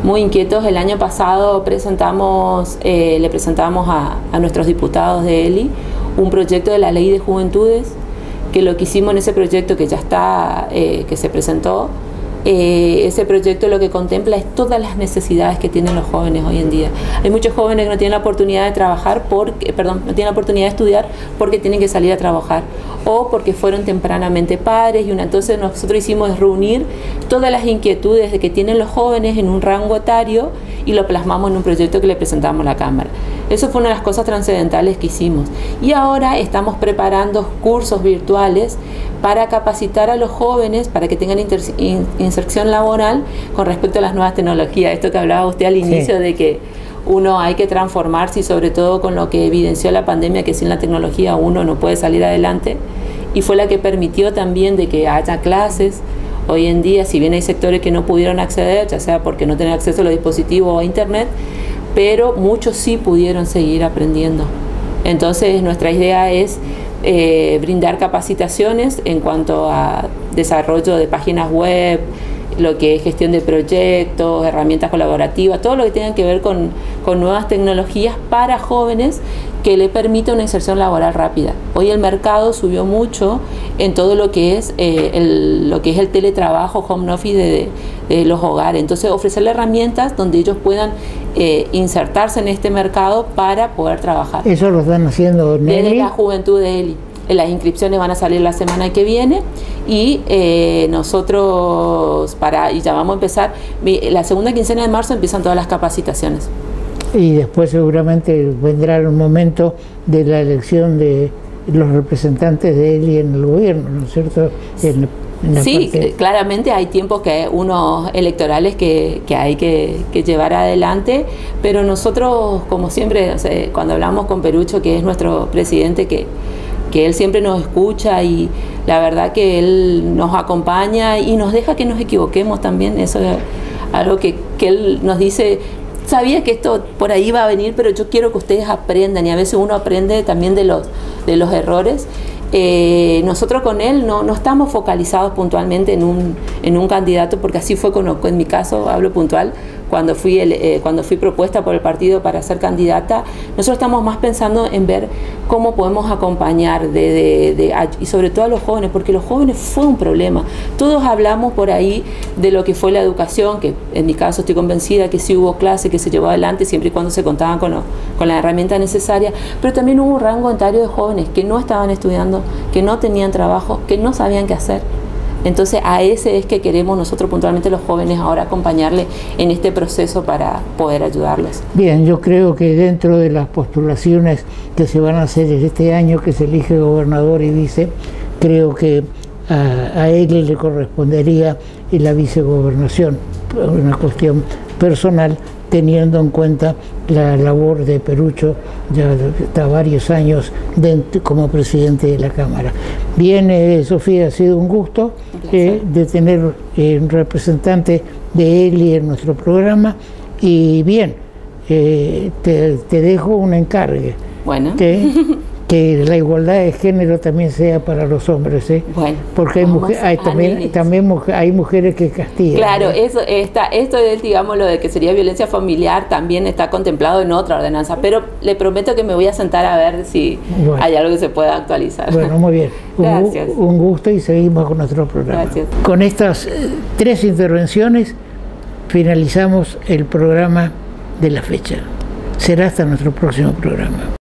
Muy inquietos. El año pasado le presentamos a nuestros diputados de ELI un proyecto de la Ley de Juventudes, que lo que hicimos en ese proyecto, que ya está, que se presentó, ese proyecto lo que contempla es todas las necesidades que tienen los jóvenes hoy en día. Hay muchos jóvenes que no tienen la oportunidad de trabajar no tienen la oportunidad de estudiar porque tienen que salir a trabajar o porque fueron tempranamente padres. Entonces nosotros hicimos reunir todas las inquietudes que tienen los jóvenes en un rango etario y lo plasmamos en un proyecto que le presentamos a la Cámara. Eso fue una de las cosas trascendentales que hicimos. Y ahora estamos preparando cursos virtuales para capacitar a los jóvenes para que tengan inserción laboral con respecto a las nuevas tecnologías. Esto que hablaba usted al inicio, de que uno hay que transformarse, y sobre todo con lo que evidenció la pandemia, que sin la tecnología uno no puede salir adelante, y fue la que permitió también de que haya clases. Hoy en día, si bien hay sectores que no pudieron acceder, ya sea porque no tenían acceso a los dispositivos o a internet, pero muchos sí pudieron seguir aprendiendo. Entonces nuestra idea es brindar capacitaciones en cuanto a desarrollo de páginas web, lo que es gestión de proyectos, herramientas colaborativas, todo lo que tenga que ver con nuevas tecnologías para jóvenes que le permita una inserción laboral rápida. Hoy el mercado subió mucho en todo lo que es el teletrabajo, home office de los hogares. Entonces ofrecerle herramientas donde ellos puedan insertarse en este mercado para poder trabajar. ¿Eso lo están haciendo desde la juventud de ELI? Las inscripciones van a salir la semana que viene y nosotros ya vamos a empezar, la segunda quincena de marzo empiezan todas las capacitaciones. Y después seguramente vendrá el momento de la elección de los representantes de ELI en el gobierno, ¿no es cierto? Sí, claramente hay tiempos unos electorales que hay que llevar adelante, pero nosotros, como siempre, o sea, cuando hablamos con Perucho, que es nuestro presidente, que él siempre nos escucha y la verdad que él nos acompaña y nos deja que nos equivoquemos también. Eso es algo que él nos dice: sabía que esto por ahí va a venir, pero yo quiero que ustedes aprendan, y a veces uno aprende también de los errores. Nosotros con él no estamos focalizados puntualmente en un candidato, porque así fue en mi caso, hablo puntual, cuando fui propuesta por el partido para ser candidata, nosotros estamos más pensando en ver cómo podemos acompañar y sobre todo a los jóvenes, porque los jóvenes fue un problema. Todos hablamos por ahí de lo que fue la educación, que en mi caso estoy convencida que sí hubo clase, que se llevó adelante siempre y cuando se contaban con la herramienta necesaria, pero también hubo un rango etario de jóvenes que no estaban estudiando, que no tenían trabajo, que no sabían qué hacer. Entonces a ese es que queremos nosotros puntualmente los jóvenes ahora acompañarles en este proceso para poder ayudarlos. Bien, yo creo que dentro de las postulaciones que se van a hacer este año, que se elige gobernador y vice, creo que a él le correspondería la vicegobernación, por una cuestión personal, teniendo en cuenta la labor de Perucho, ya está varios años como presidente de la Cámara. Bien, Sofía, ha sido un gusto de tener un representante de Eli en nuestro programa, y bien, te dejo un encargue. Bueno. Que la igualdad de género también sea para los hombres, Bueno, porque hay mujeres que castigan. Claro, esto es, digamos, lo de que sería violencia familiar, también está contemplado en otra ordenanza, pero le prometo que me voy a sentar a ver si hay algo que se pueda actualizar. Bueno, muy bien. Gracias. Un gusto, y seguimos con nuestro programa. Gracias. Con estas 3 intervenciones finalizamos el programa de la fecha. Será hasta nuestro próximo programa.